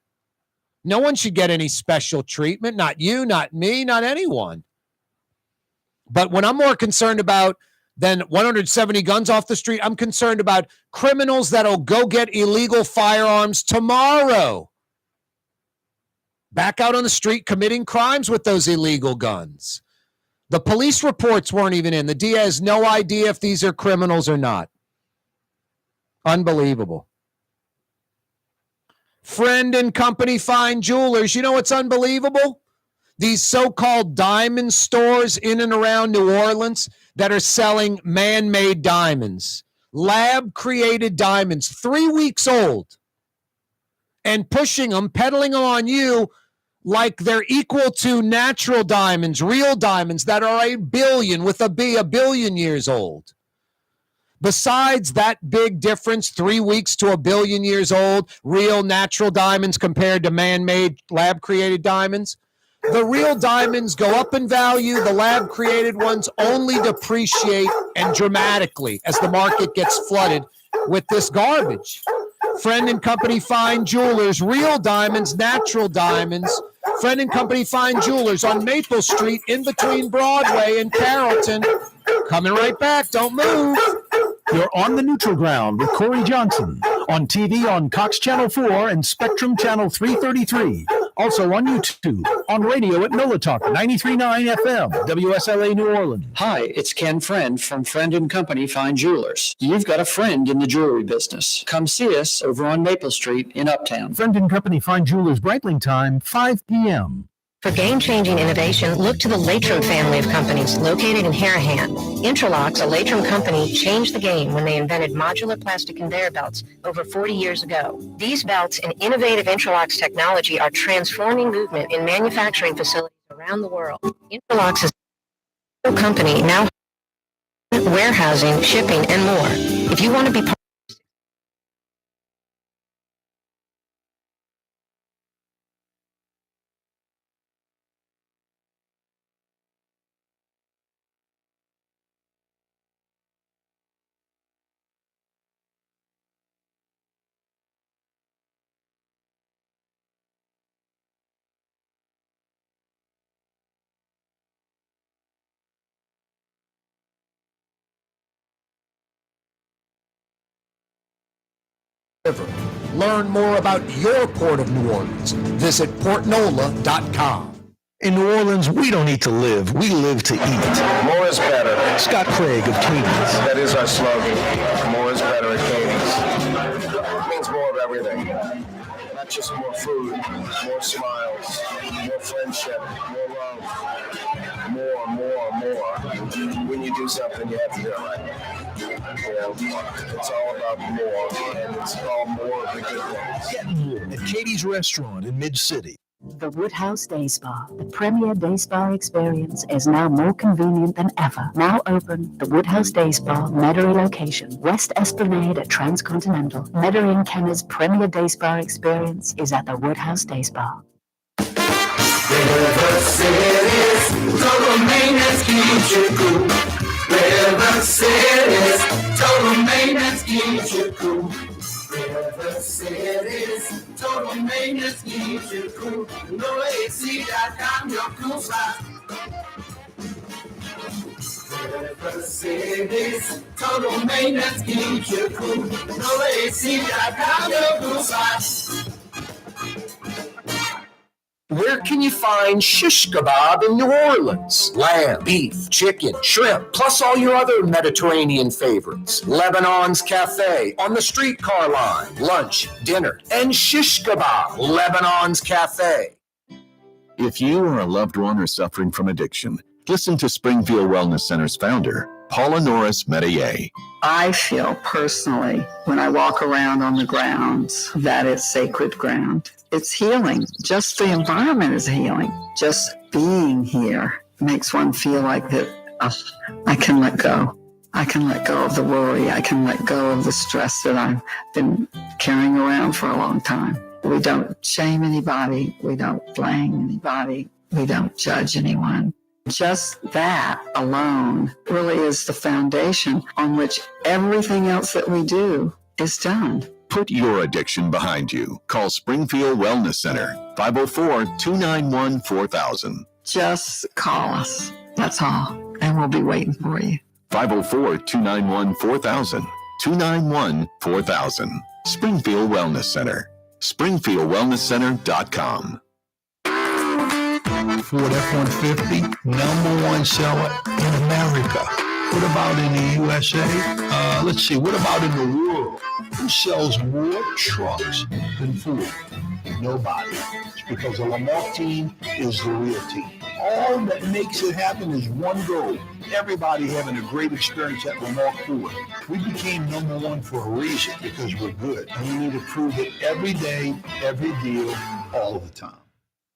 No one should get any special treatment. Not you, not me, not anyone. But when I'm more concerned about than 170 guns off the street, I'm concerned about criminals that'll go get illegal firearms tomorrow. Back out on the street committing crimes with those illegal guns. The police reports weren't even in. The DA has no idea if these are criminals or not. Unbelievable. Friend and Company Fine Jewelers. You know what's unbelievable? These so-called diamond stores in and around New Orleans that are selling man-made diamonds, lab-created diamonds, 3 weeks old, and pushing them, peddling them on you like they're equal to natural diamonds, real diamonds that are a billion years old. Besides that big difference, 3 weeks to a billion years old, real natural diamonds compared to man-made lab-created diamonds, the real diamonds go up in value. The lab-created ones only depreciate, and dramatically, as the market gets flooded with this garbage. Friend and Company Fine Jewelers, real diamonds, natural diamonds. Friend and Company Fine Jewelers on Maple Street in between Broadway and Carrollton. Coming right back. Don't move. You're on the neutral ground with Corey Johnson. On TV on Cox Channel 4 and Spectrum Channel 333. Also on YouTube. On radio at NOLA Talk 93.9 FM, WSLA New Orleans. Hi, it's Ken Friend from Friend and Company Fine Jewelers. You've got a friend in the jewelry business. Come see us over on Maple Street in Uptown. Friend and Company Fine Jewelers, Breitling time, 5 p.m. For game-changing innovation, look to the Latrim family of companies located in Harahan. Interlocks, a Latrim company, changed the game when they invented modular plastic conveyor belts over 40 years ago. These belts and innovative Interlocks technology are transforming movement in manufacturing facilities around the world. Interlocks is a company now warehousing, shipping, and more. If you want to be part River. Learn more about your Port of New Orleans. Visit portnola.com. In New Orleans, we don't eat to live, we live to eat. More is better. Scott Craig of Katie's. That is our slogan. More is better at Katie's. It means more of everything. Not just more food, more smiles, more friendship, more love. More. When you do something, you have to do it right. You know, it's all about more, and it's all more of the good things. Get more at Katie's Restaurant in Mid-City. The Woodhouse Day Spa, the premier day spa experience, is now more convenient than ever. Now open, the Woodhouse Day Spa, Metairie location, West Esplanade at Transcontinental. Metairie and Kenner's premier day spa experience is at the Woodhouse Day Spa. River City's total maintenance keeps you cool. River City's total maintenance keeps you cool. River City's total maintenance keeps you cool. NoAC.com, your cool spot. River City's total maintenance keeps you cool. NoAC.com, your cool spot. Where can you find shish kebab in New Orleans? Lamb, beef, chicken, shrimp, plus all your other Mediterranean favorites. Lebanon's Cafe on the streetcar line. Lunch, dinner, and shish kebab. Lebanon's Cafe. If you or a loved one are suffering from addiction, listen to Springfield Wellness Center's founder, Paula Norris Metier. I feel personally, when I walk around on the grounds, that it's sacred ground. It's healing. Just the environment is healing. Just being here makes one feel like that, I can let go. I can let go of the worry. I can let go of the stress that I've been carrying around for a long time. We don't shame anybody. We don't blame anybody. We don't judge anyone. Just that alone really is the foundation on which everything else that we do is done. Put your addiction behind you. Call Springfield Wellness Center, 504-291-4000. Just call us. That's all. And we'll be waiting for you. 504-291-4000. 291-4000. Springfield Wellness Center. SpringfieldWellnessCenter.com. Ford F-150, #1 seller in America. What about in the USA? Let's see, what about in the world? Who sells more trucks than Ford? Nobody. It's because the Lamarck team is the real team. All that makes it happen is one goal. Everybody having a great experience at Lamarck Ford. We became #1 for a reason, because we're good. And we need to prove it every day, every deal, all the time.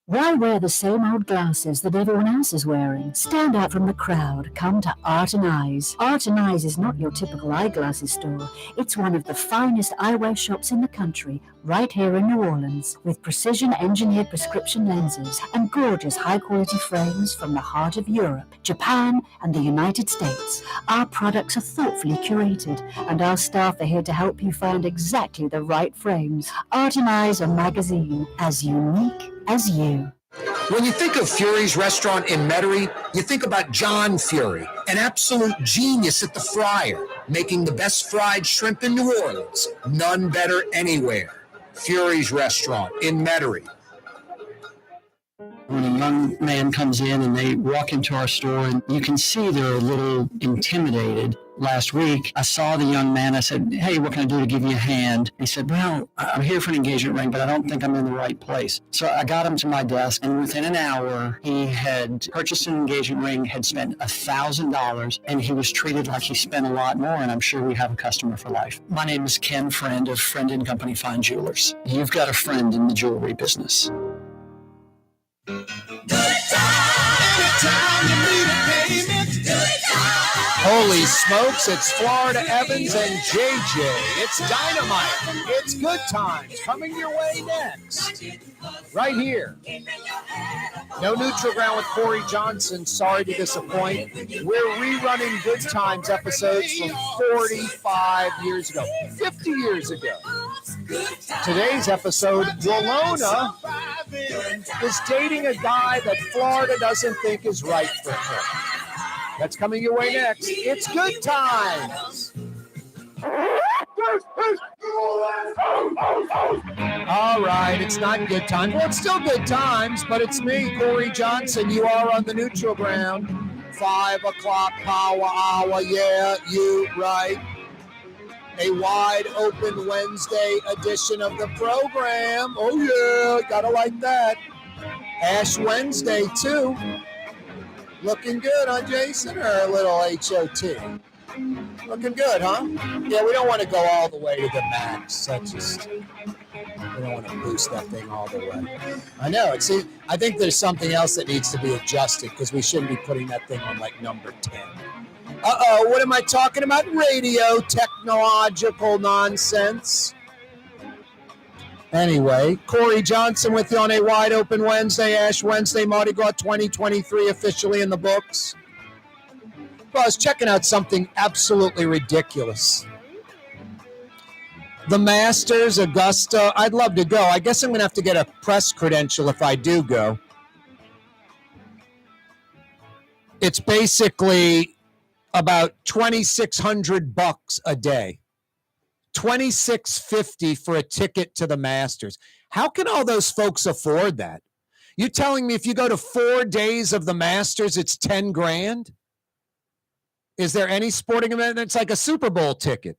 Why wear the same old glasses that everyone else is wearing? Stand out from the crowd. Come to Art and Eyes. Art and Eyes is not your typical eyeglasses store. It's one of the finest eyewear shops in the country, right here in New Orleans, with precision-engineered prescription lenses and gorgeous high-quality frames from the heart of Europe, Japan, and the United States. Our products are thoughtfully curated, and our staff are here to help you find exactly the right frames. Art and Eyes, a magazine as unique as you. When you think of Fury's restaurant in Metairie, you think about John Fury, an absolute genius at the fryer, making the best fried shrimp in New Orleans. None better anywhere. Fury's restaurant in Metairie. When a young man comes in and they walk into our store, and you can see they're a little intimidated. Last week, I saw the young man. I said, "Hey, what can I do to give you a hand?" He said, "Well, I'm here for an engagement ring, but I don't think I'm in the right place." So I got him to my desk, and within an hour, he had purchased an engagement ring, had spent $1,000, and he was treated like he spent a lot more, and I'm sure we have a customer for life. My name is Ken Friend of Friend & Company Fine Jewelers. You've got a friend in the jewelry business. Holy smokes, it's Florida Evans and JJ. It's dynamite. It's good times coming your way next. Right here. No Neutral Ground with Corey Johnson. Sorry to disappoint. We're rerunning Good Times episodes from 45 years ago, 50 years ago. Today's episode, Walona is dating a guy that Florida doesn't think is right for her. That's coming your way next. It's Good Times. All right, it's not Good Times. Well, it's still Good Times, but it's me, Corey Johnson. You are on the Neutral Ground. 5 o'clock power hour. Yeah, you right. A wide open Wednesday edition of the program. Oh, yeah, gotta like that. Ash Wednesday, too. Looking good, huh, Jason? Or a little HOT? Looking good, huh? Yeah, we don't want to go all the way to the max. That's just, we don't want to boost that thing all the way. I know. See, I think there's something else that needs to be adjusted because we shouldn't be putting that thing on like number 10. Uh-oh, what am I talking about? Radio technological nonsense. Anyway, Corey Johnson with you on a wide open Wednesday, Ash Wednesday, Mardi Gras 2023 officially in the books. Well, I was checking out something absolutely ridiculous. The Masters, Augusta, I'd love to go. I guess I'm going to have to get a press credential if I do go. It's basically about $2,600 a day. $2,650 for a ticket to the Masters. How can all those folks afford that? You telling me if you go to 4 days of the Masters, it's $10,000? Is there any sporting event that's like a Super Bowl ticket?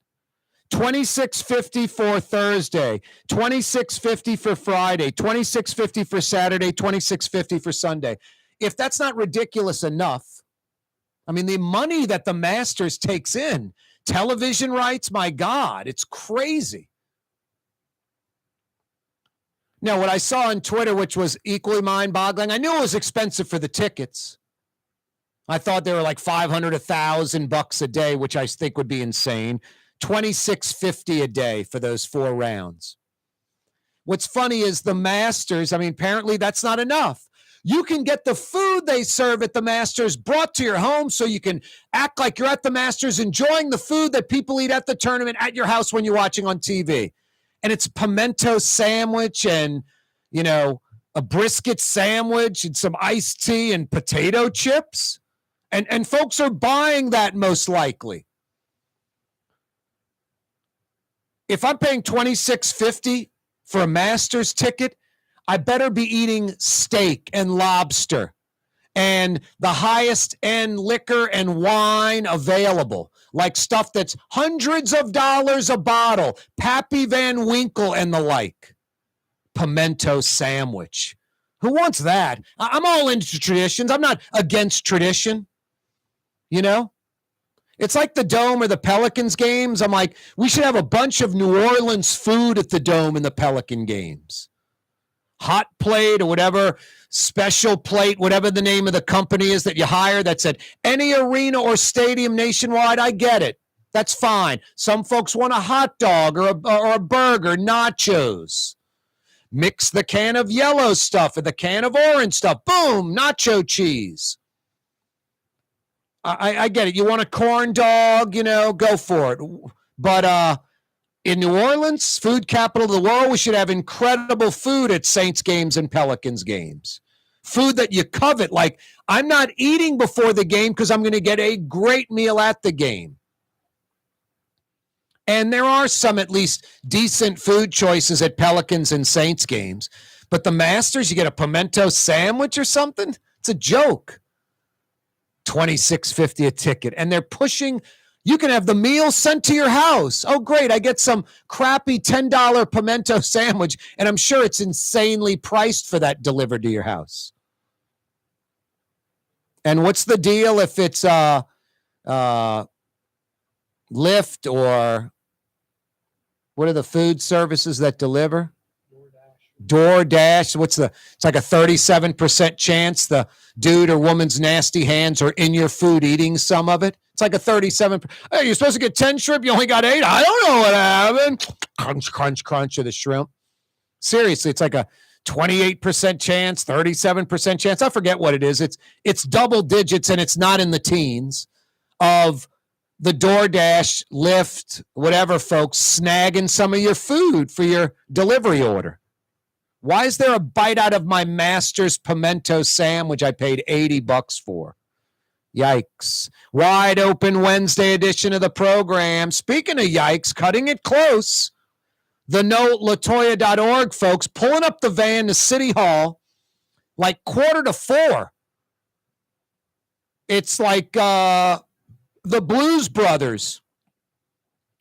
$2,650 for Thursday, $2,650 for Friday, $2,650 for Saturday, $2,650 for Sunday. If that's not ridiculous enough, I mean, the money that the Masters takes in, television rights, my God, it's crazy. Now, what I saw on Twitter, which was equally mind-boggling, I knew it was expensive for the tickets. I thought they were like $500, $1,000 a day, which I think would be insane. $2,650 a day for those 4 rounds. What's funny is the Masters, I mean, apparently that's not enough. You can get the food they serve at the Masters brought to your home so you can act like you're at the Masters enjoying the food that people eat at the tournament at your house when you're watching on TV. And it's pimento sandwich and, you know, a brisket sandwich and some iced tea and potato chips. And folks are buying that most likely. If I'm paying $2,650 for a Masters ticket, I better be eating steak and lobster and the highest end liquor and wine available, like stuff that's hundreds of dollars a bottle, Pappy Van Winkle and the like. Pimento sandwich. Who wants that? I'm all into traditions. I'm not against tradition. You know? It's like the Dome or the Pelicans games. I'm like, we should have a bunch of New Orleans food at the Dome and the Pelican games. hot plate or whatever, special plate, whatever the name of the company is that you hire that's at any arena or stadium nationwide. I get it. That's fine. Some folks want a hot dog or a burger, nachos. Mix the can of yellow stuff with the can of orange stuff. Boom, nacho cheese. I get it. You want a corn dog, go for it. But in New Orleans, food capital of the world, we should have incredible food at Saints games and Pelicans games. Food that you covet. Like, I'm not eating before the game because I'm going to get a great meal at the game. And there are some at least decent food choices at Pelicans and Saints games. But the Masters, you get a pimento sandwich or something? It's a joke. $26.50 a ticket. And they're pushing, you can have the meal sent to your house. Oh, great. I get some crappy $10 pimento sandwich, and I'm sure it's insanely priced for that delivered to your house. And what's the deal if it's Lyft or what are the food services that deliver? DoorDash. It's like a 37% chance the dude or woman's nasty hands are in your food eating some of it. It's like a 37%. Hey, you're supposed to get 10 shrimp. You only got 8. I don't know what happened. Crunch, crunch, crunch of the shrimp. Seriously, it's like a 28% chance, 37% chance. I forget what it is. It's double digits and it's not in the teens of the DoorDash, Lyft, whatever folks snagging some of your food for your delivery order. Why is there a bite out of my Master's pimento sandwich I paid $80 for? Yikes. Wide open Wednesday edition of the program. Speaking of yikes, cutting it close. The NoLatoya.org folks pulling up the van to City Hall like 3:45. It's like the Blues Brothers,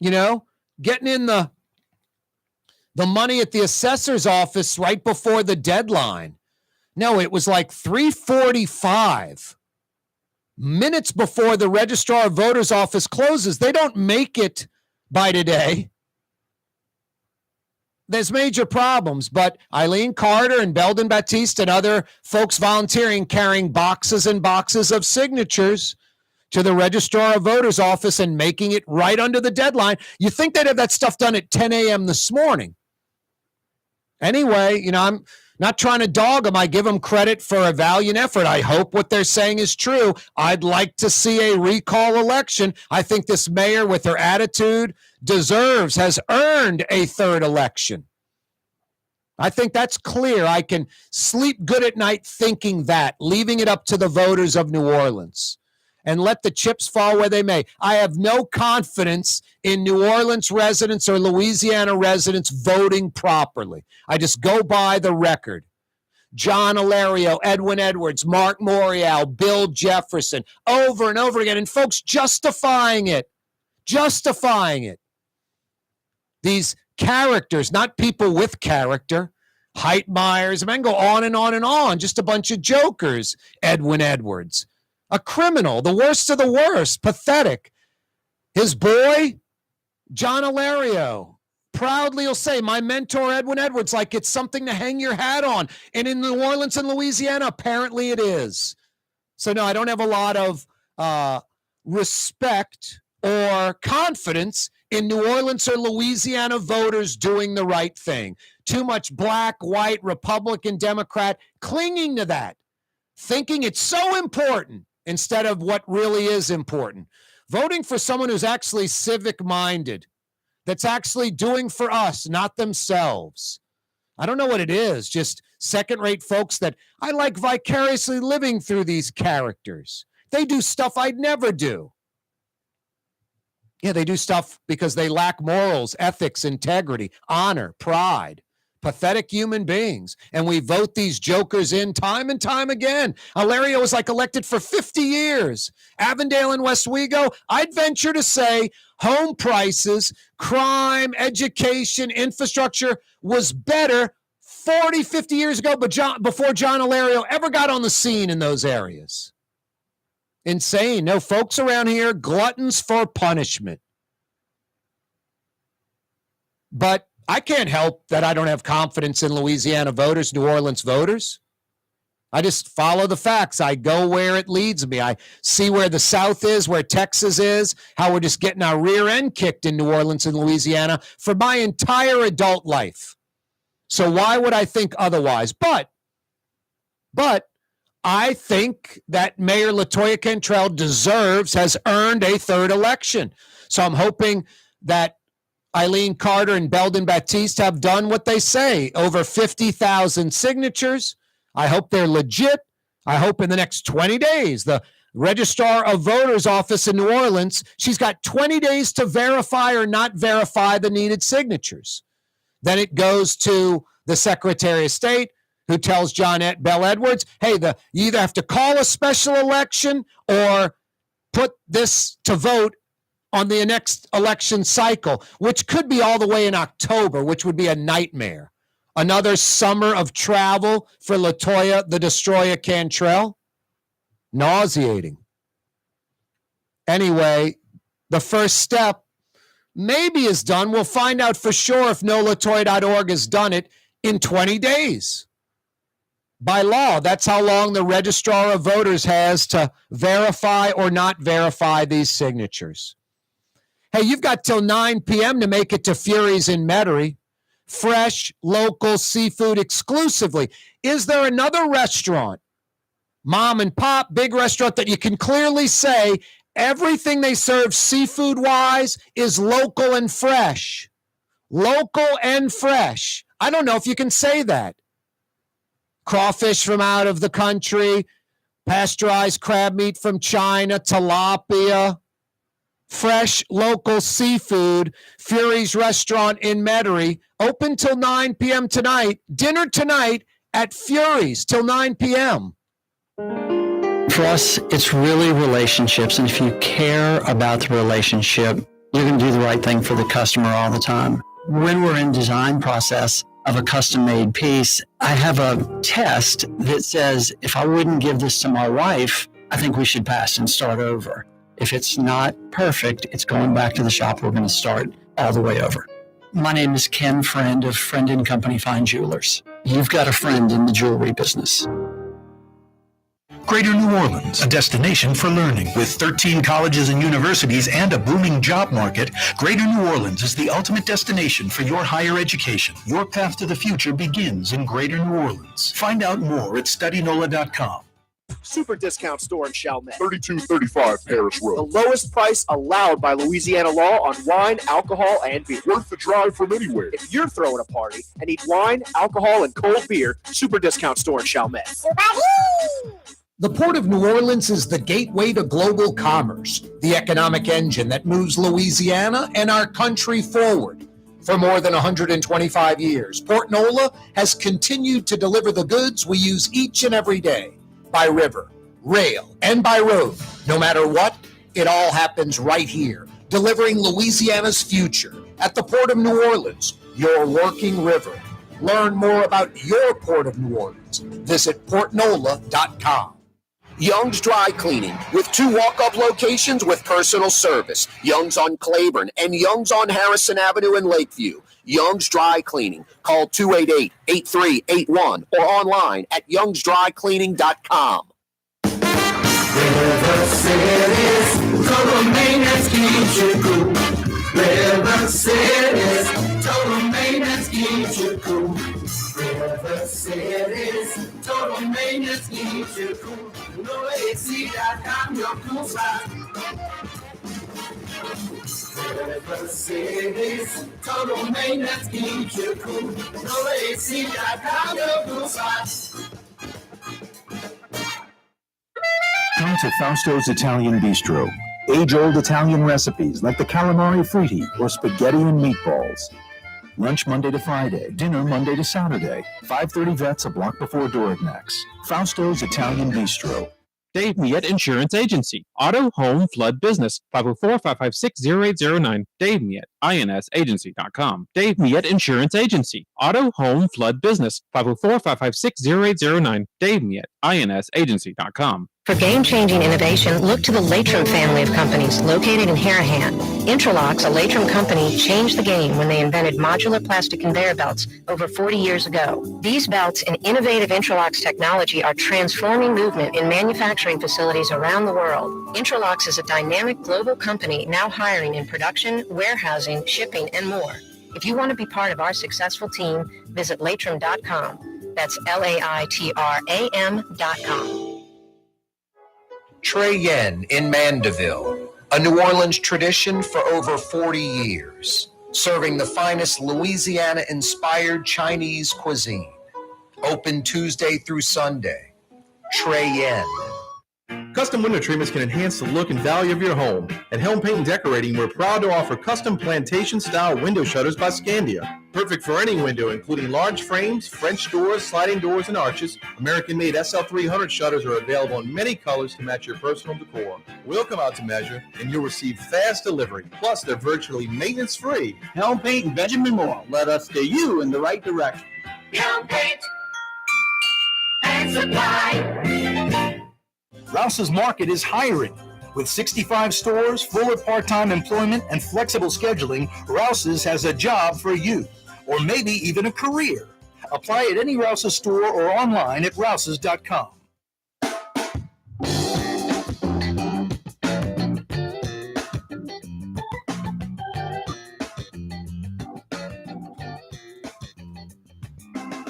getting in the money at the assessor's office right before the deadline. No, it was like 3:45 minutes before the Registrar of Voters office closes. They don't make it by today. There's major problems, but Eileen Carter and Belden Batiste and other folks volunteering, carrying boxes and boxes of signatures to the Registrar of Voters office and making it right under the deadline. You think they'd have that stuff done at 10 a.m. this morning. Anyway, I'm not trying to dog them. I give them credit for a valiant effort. I hope what they're saying is true. I'd like to see a recall election. I think this mayor, with her attitude, has earned a third election. I think that's clear. I can sleep good at night thinking that, leaving it up to the voters of New Orleans. And let the chips fall where they may. I have no confidence in New Orleans residents or Louisiana residents voting properly. I just go by the record. John Alario, Edwin Edwards, Mark Morial, Bill Jefferson, over and over again. And folks justifying it. These characters, not people with character. Heitmeyers, I mean, go on and on and on. Just a bunch of jokers. Edwin Edwards. A criminal, the worst of the worst, pathetic. His boy, John Alario, proudly will say, my mentor, Edwin Edwards, like it's something to hang your hat on. And in New Orleans and Louisiana, apparently it is. So, no, I don't have a lot of respect or confidence in New Orleans or Louisiana voters doing the right thing. Too much black, white, Republican, Democrat clinging to that, thinking it's so important. Instead of what really is important. Voting for someone who's actually civic-minded, that's actually doing for us, not themselves. I don't know what it is, just second-rate folks that I like vicariously living through these characters. They do stuff I'd never do. Yeah, they do stuff because they lack morals, ethics, integrity, honor, pride. Pathetic human beings. And we vote these jokers in time and time again. Alario was like elected for 50 years. Avondale and Westwego, I'd venture to say home prices, crime, education, infrastructure was better 40, 50 years ago before John Alario ever got on the scene in those areas. Insane. No, folks around here, gluttons for punishment. But I can't help that I don't have confidence in Louisiana voters, New Orleans voters. I just follow the facts. I go where it leads me. I see where the South is, where Texas is, how we're just getting our rear end kicked in New Orleans and Louisiana for my entire adult life. So why would I think otherwise? But I think that Mayor LaToya Cantrell has earned a third election. So I'm hoping that Eileen Carter and Belden Batiste have done what they say. Over 50,000 signatures. I hope they're legit. I hope in the next 20 days, the Registrar of Voters office in New Orleans, she's got 20 days to verify or not verify the needed signatures. Then it goes to the Secretary of State, who tells John Bell Edwards, hey, you either have to call a special election or put this to vote on the next election cycle, which could be all the way in October, which would be a nightmare. Another summer of travel for LaToya, the Destroyer Cantrell. Nauseating. Anyway, the first step maybe is done. We'll find out for sure if NoLatoya.org has done it in 20 days. By law, that's how long the Registrar of Voters has to verify or not verify these signatures. Hey, you've got till 9 p.m. to make it to Fury's in Metairie. Fresh, local seafood exclusively. Is there another restaurant, mom and pop, big restaurant, that you can clearly say everything they serve seafood-wise is local and fresh? Local and fresh. I don't know if you can say that. Crawfish from out of the country, pasteurized crab meat from China, tilapia, fresh local seafood. Fury's Restaurant in Metairie, open till 9 p.m. tonight. Dinner tonight at Fury's till 9 p.m. For us, it's really relationships. And if you care about the relationship, you're going to do the right thing for the customer all the time. When we're in design process of a custom-made piece, I have a test that says, if I wouldn't give this to my wife, I think we should pass and start over. If it's not perfect, it's going back to the shop. We're going to start all the way over. My name is Ken Friend of Friend & Company Fine Jewelers. You've got a friend in the jewelry business. Greater New Orleans, a destination for learning. With 13 colleges and universities and a booming job market, Greater New Orleans is the ultimate destination for your higher education. Your path to the future begins in Greater New Orleans. Find out more at studynola.com. Super discount store in Chalmette. 3235 Paris The Road. lowest price allowed by Louisiana law on wine, alcohol, and beer. Worth the drive from anywhere. If you're throwing a party and need wine, alcohol, and cold beer, super discount store in Chalmette. The Port of New Orleans is the gateway to global commerce, the economic engine that moves Louisiana and our country forward. For more than 125 years, Port Nola has continued to deliver the goods we use each and every day, by river, rail, and by road. No matter what, it all happens right here, delivering Louisiana's future at the Port of New Orleans, your working river. Learn more about your Port of New Orleans. Visit portnola.com. Young's Dry Cleaning, with 2 walk-up locations with personal service. Young's on Claiborne and Young's on Harrison Avenue in Lakeview. Young's Dry Cleaning. Call 288-8381 or online at youngsdrycleaning.com. River City's total maintenance keeps you cool. River City's total maintenance keeps you cool. River City's total maintenance keeps you cool. NoAC.com, your cool spot. River City's total maintenance keeps you cool. NoAC.com, your cool spot. Come to Fausto's Italian Bistro. Age-old Italian recipes like the calamari fritti or spaghetti and meatballs. Lunch Monday to Friday, dinner Monday to Saturday. 530 Vets, a block before Dorignax. Fausto's Italian Bistro. Dave Miette Insurance Agency. Auto, Home, Flood Business, 504-556-0809. Dave Miet, INSAgency.com. Dave Miet Insurance Agency. Auto, Home, Flood Business, 504-556-0809. Dave Miet, INSAgency.com. For game-changing innovation, look to the Latrim family of companies located in Harahan. Interlocks, a Latrim company, changed the game when they invented modular plastic conveyor belts over 40 years ago. These belts and innovative Interlocks technology are transforming movement in manufacturing facilities around the world. Interlocks is a dynamic global company now hiring in production, warehousing, shipping, and more. If you want to be part of our successful team, visit Latrim.com. That's LAITRAM.com. Trey Yen in Mandeville, a New Orleans tradition for over 40 years, serving the finest Louisiana-inspired Chinese cuisine. Open Tuesday through Sunday. Trey Yen. Custom window treatments can enhance the look and value of your home. At Helm Paint and Decorating, we're proud to offer custom plantation-style window shutters by Scandia. Perfect for any window, including large frames, French doors, sliding doors, and arches. American-made SL300 shutters are available in many colors to match your personal decor. We'll come out to measure, and you'll receive fast delivery. Plus, they're virtually maintenance-free. Helm Paint and Benjamin Moore. Let us steer you in the right direction. Helm Paint and Supply. Rouse's Market is hiring. With 65 stores, full or part-time employment, and flexible scheduling, Rouse's has a job for you, or maybe even a career. Apply at any Rouse's store or online at rouses.com.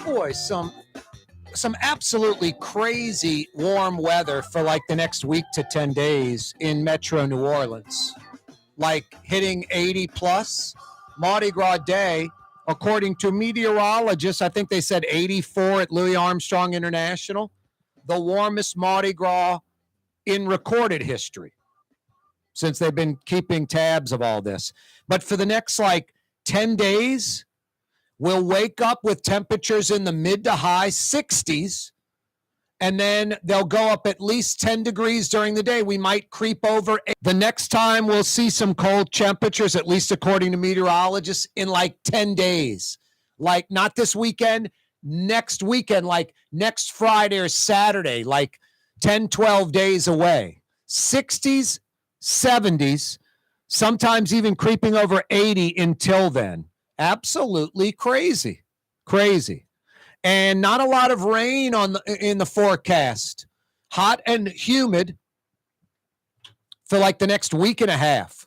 Boy, some absolutely crazy warm weather for like the next week to 10 days in Metro New Orleans. Like hitting 80 plus. Mardi Gras Day, according to meteorologists, I think they said 84 at Louis Armstrong International. The warmest Mardi Gras in recorded history since they've been keeping tabs of all this. But for the next like 10 days, we'll wake up with temperatures in the mid to high 60s, and then they'll go up at least 10 degrees during the day. We might creep over. The next time we'll see some cold temperatures, at least according to meteorologists, in like 10 days. Like not this weekend, next weekend, like next Friday or Saturday, like 10, 12 days away. 60s, 70s, sometimes even creeping over 80 until then. Absolutely crazy. And not a lot of rain in the forecast. Hot and humid for like the next week and a half.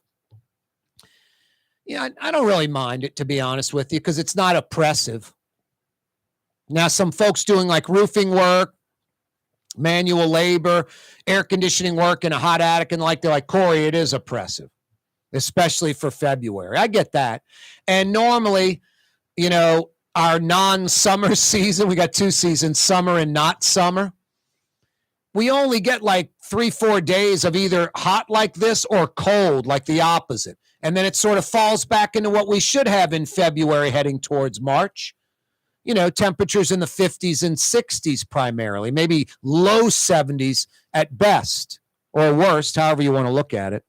Yeah, I don't really mind it, to be honest with you, because it's not oppressive. Now, some folks doing like roofing work, manual labor, air conditioning work in a hot attic, and they're like, Corey, it is oppressive, especially for February. I get that. And normally, our non-summer season, we got 2 seasons, summer and not summer. We only get like 3-4 days of either hot like this or cold, like the opposite. And then it sort of falls back into what we should have in February heading towards March. Temperatures in the 50s and 60s primarily, maybe low 70s at best or worst, however you want to look at it.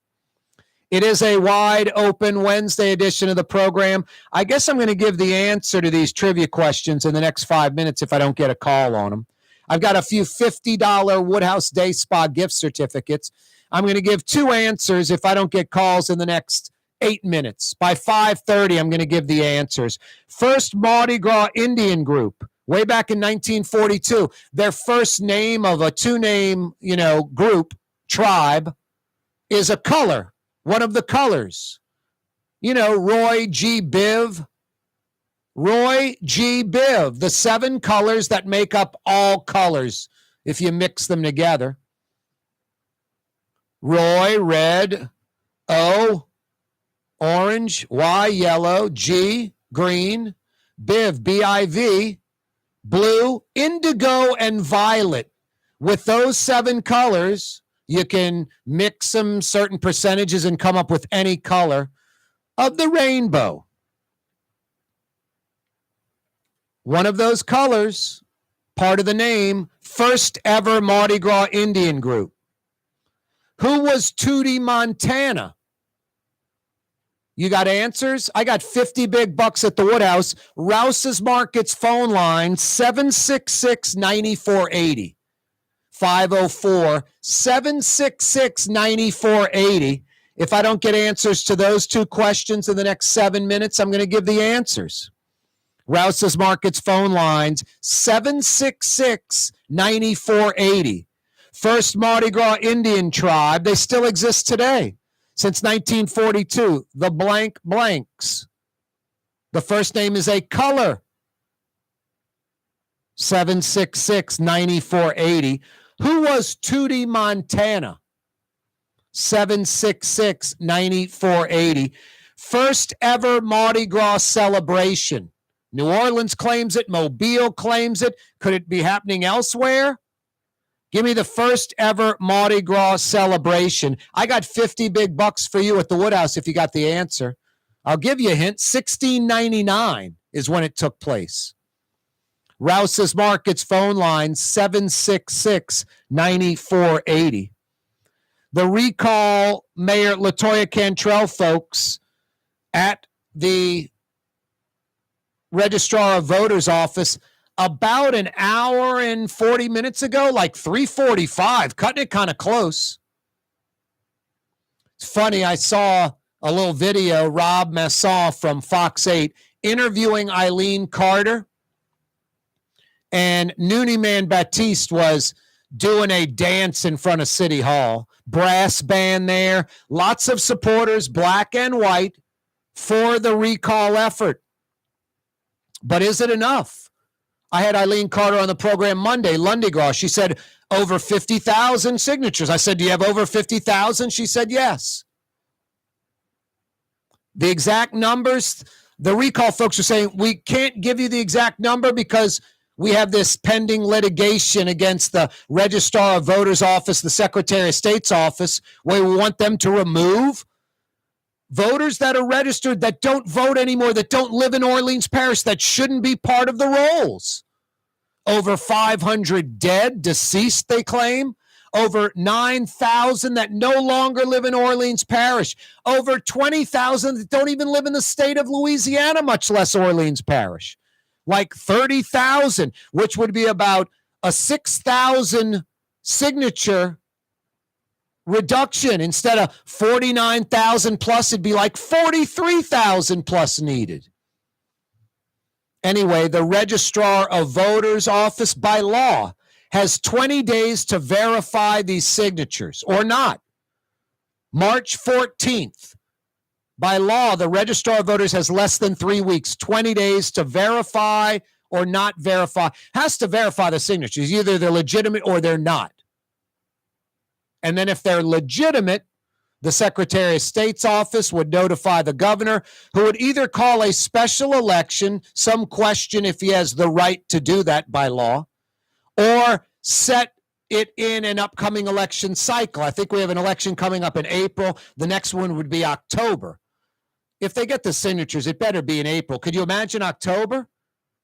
It is a wide open Wednesday edition of the program. I guess I'm going to give the answer to these trivia questions in the next 5 minutes if I don't get a call on them. I've got a few $50 Woodhouse Day Spa gift certificates. I'm going to give 2 answers if I don't get calls in the next 8 minutes. By 5:30, I'm going to give the answers. First Mardi Gras Indian group, way back in 1942. Their first name of a 2-name, group, tribe, is a color. One of the colors, Roy G. Biv. Roy G. Biv, the 7 colors that make up all colors if you mix them together. Roy, red. O, orange. Y, yellow. G, green. Biv, B-I-V, blue, indigo, and violet. With those 7 colors, you can mix them certain percentages and come up with any color of the rainbow. One of those colors, part of the name, first ever Mardi Gras Indian group. Who was Tootie Montana? You got answers? I got 50 big bucks at the Woodhouse. Rouse's Markets phone line, 766-9480. 504-766-9480. If I don't get answers to those two questions in the next 7 minutes, I'm going to give the answers. Rouse's Markets phone lines, 766-9480. First Mardi Gras Indian tribe, they still exist today. Since 1942, the blank blanks. The first name is a color. 766-9480. Who was Tootie Montana? 766-9480. First ever Mardi Gras celebration. New Orleans claims it. Mobile claims it. Could it be happening elsewhere? Give me the first ever Mardi Gras celebration. I got 50 big bucks for you at the Woodhouse if you got the answer. I'll give you a hint. 1699 is when it took place. Rouse's Markets phone line, 766-9480. The recall Mayor LaToya Cantrell folks at the Registrar of Voters office about an hour and 40 minutes ago, like 3:45, cutting it kind of close. It's funny, I saw a little video, Rob Masson from Fox 8 interviewing Eileen Carter, and Noonie Man Baptiste was doing a dance in front of City Hall. Brass band there, lots of supporters, black and white, for the recall effort. But is it enough? I had Eileen Carter on the program Monday, Lundegraw. She said over 50,000 signatures. I said, do you have over 50,000? She said, yes. The exact numbers, the recall folks are saying, we can't give you the exact number because we have this pending litigation against the Registrar of Voters office, the Secretary of State's office, where we want them to remove voters that are registered that don't vote anymore, that don't live in Orleans Parish, that shouldn't be part of the rolls. Over 500 dead, deceased, they claim. Over 9,000 that no longer live in Orleans Parish. Over 20,000 that don't even live in the state of Louisiana, much less Orleans Parish. Like 30,000, which would be about a 6,000 signature reduction. Instead of 49,000 plus, it'd be like 43,000 plus needed. Anyway, the Registrar of Voters office by law has 20 days to verify these signatures or not. March 14th. By law, the Registrar of Voters has less than 3 weeks, 20 days to verify or not verify. Has to verify the signatures. Either they're legitimate or they're not. And then if they're legitimate, the Secretary of State's office would notify the governor, who would either call a special election, some question if he has the right to do that by law, or set it in an upcoming election cycle. I think we have an election coming up in April. The next one would be October. If they get the signatures, it better be in April. Could you imagine October?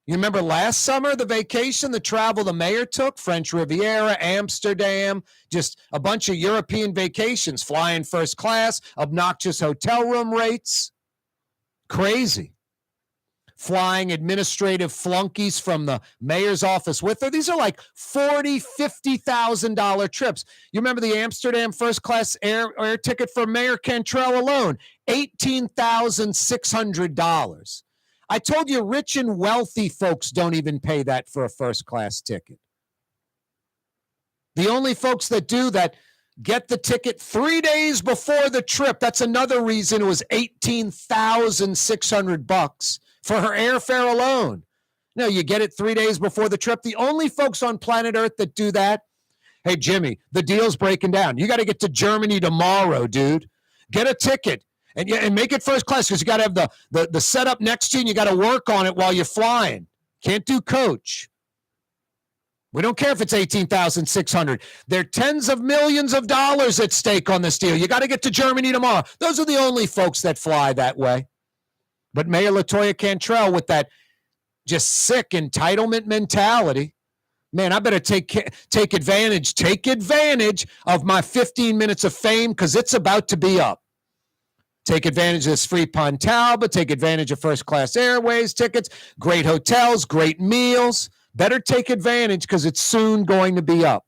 You remember last summer, the vacation, the travel the mayor took, French Riviera, Amsterdam, just a bunch of European vacations, flying first class, obnoxious hotel room rates. Crazy. Flying administrative flunkies from the mayor's office with her. These are like $40,000, $50,000 trips. You remember the Amsterdam first class air ticket for Mayor Cantrell alone, $18,600. I told you rich and wealthy folks don't even pay that for a first class ticket. The only folks that do that get the ticket 3 days before the trip. That's another reason it was $18,600 for her airfare alone. No, you get it 3 days before the trip. The only folks on planet Earth that do that, hey, Jimmy, the deal's breaking down. You got to get to Germany tomorrow, dude. Get a ticket. And make it first class because you got to have the setup next to you and you got to work on it while you're flying. Can't do coach. We don't care if it's $18,600. There are tens of millions of dollars at stake on this deal. You got to get to Germany tomorrow. Those are the only folks that fly that way. But Mayor LaToya Cantrell with that just sick entitlement mentality. Man, I better take advantage of my 15 minutes of fame because it's about to be up. Take advantage of this free Pontalba. Take advantage of first-class airways tickets, great hotels, great meals. Better take advantage because it's soon going to be up.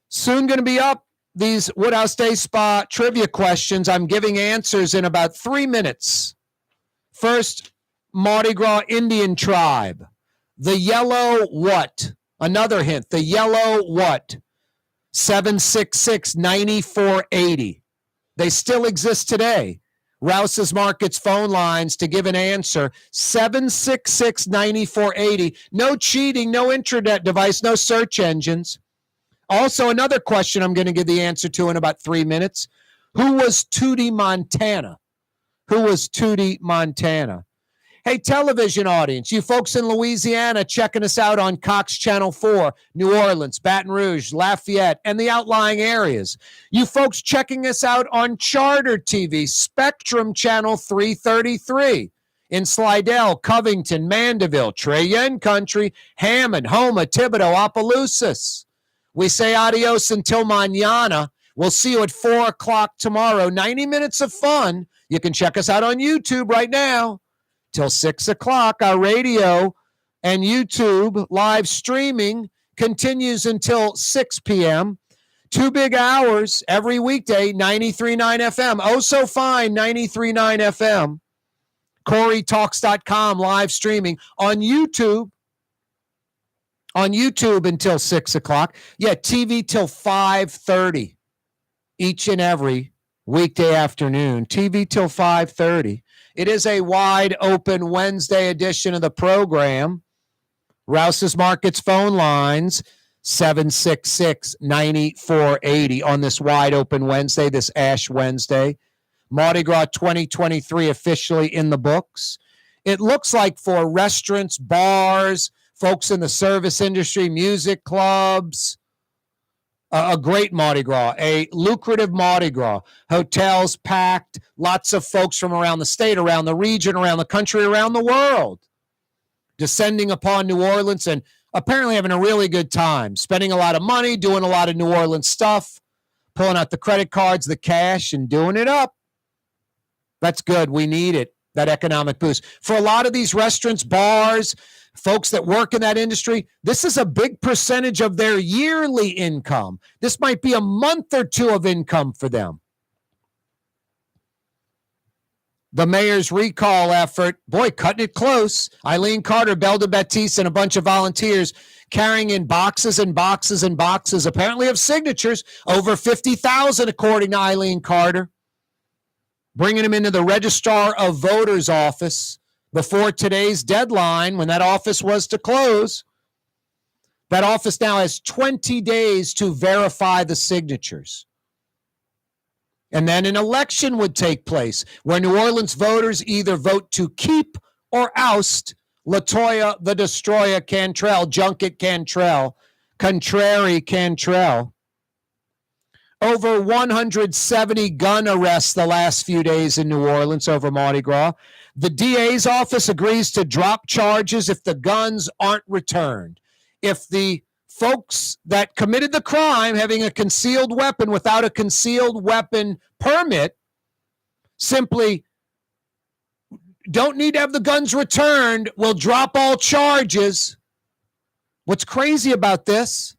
Soon going to be up. These Woodhouse Day Spa trivia questions, I'm giving answers in about 3 minutes. First, Mardi Gras Indian tribe. The yellow what? Another hint. The yellow what? 766-9480. They still exist today. Rouse's Markets phone lines to give an answer. 766-9480. No cheating, no internet device, no search engines. Also, another question I'm going to give the answer to in about 3 minutes. Who was Tootie Montana? Who was Tootie Montana? Hey, television audience, you folks in Louisiana checking us out on Cox Channel 4, New Orleans, Baton Rouge, Lafayette, and the outlying areas. You folks checking us out on Charter TV, Spectrum Channel 333 in Slidell, Covington, Mandeville, Cheyenne Country, Hammond, Houma, Thibodaux, Opelousas. We say adios until mañana. We'll see you at 4 o'clock tomorrow. 90 minutes of fun. You can check us out on YouTube right now. Till 6 o'clock, our radio and YouTube live streaming continues until 6 p.m. 2 big hours every weekday, 93.9 FM. Oh, so fine, 93.9 FM. CoreyTalks.com live streaming on YouTube. On YouTube until 6 o'clock. Yeah, TV till 5:30 each and every weekday afternoon. TV till 5:30. It is a wide open Wednesday edition of the program. Rouse's Markets phone lines, 766-9480 on this wide open Wednesday, this Ash Wednesday. Mardi Gras 2023 officially in the books. It looks like for restaurants, bars, folks in the service industry, music clubs, a great Mardi Gras, a lucrative Mardi Gras. Hotels packed, lots of folks from around the state, around the region, around the country, around the world, descending upon New Orleans and apparently having a really good time, spending a lot of money, doing a lot of New Orleans stuff, pulling out the credit cards, the cash, and doing it up. That's good. We need it, that economic boost. For a lot of these restaurants, bars, folks that work in that industry, this is a big percentage of their yearly income. This might be a month or two of income for them. The mayor's recall effort, boy, cutting it close. Eileen Carter, Belda Batiste, and a bunch of volunteers carrying in boxes and boxes and boxes, apparently of signatures, over 50,000 according to Eileen Carter, bringing them into the Registrar of Voters office before today's deadline when that office was to close. That office now has 20 days to verify the signatures. And then an election would take place where New Orleans voters either vote to keep or oust LaToya the Destroyer Cantrell, Junket Cantrell, Contrary Cantrell. Over 170 gun arrests the last few days in New Orleans over Mardi Gras. The DA's office agrees to drop charges if the guns aren't returned. If the folks that committed the crime having a concealed weapon without a concealed weapon permit simply don't need to have the guns returned, will drop all charges. What's crazy about this?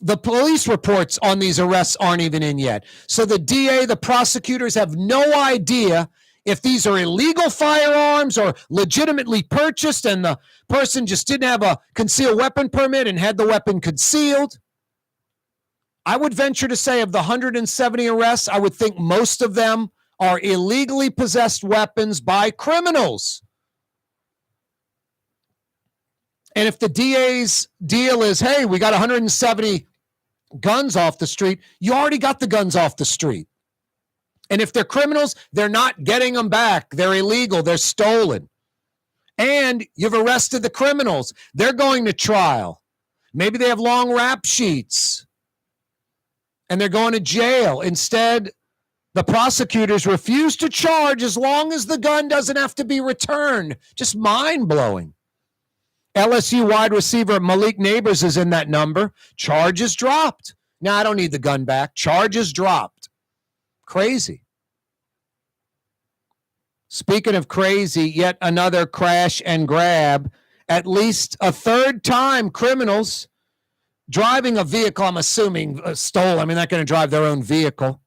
The police reports on these arrests aren't even in yet. So the DA, the prosecutors have no idea if these are illegal firearms or legitimately purchased and the person just didn't have a concealed weapon permit and had the weapon concealed. I would venture to say of the 170 arrests, I would think most of them are illegally possessed weapons by criminals. And if the DA's deal is, hey, we got 170 guns off the street, you already got the guns off the street. And if they're criminals, they're not getting them back. They're illegal. They're stolen. And you've arrested the criminals. They're going to trial. Maybe they have long rap sheets. And they're going to jail. Instead, the prosecutors refuse to charge as long as the gun doesn't have to be returned. Just mind-blowing. LSU wide receiver Malik Neighbors is in that number. Charges dropped. Now, I don't need the gun back. Charges dropped. Crazy. Speaking of crazy, yet another crash and grab. At least a third time criminals driving a vehicle, I'm assuming stolen. I mean, they're not going to drive their own vehicle.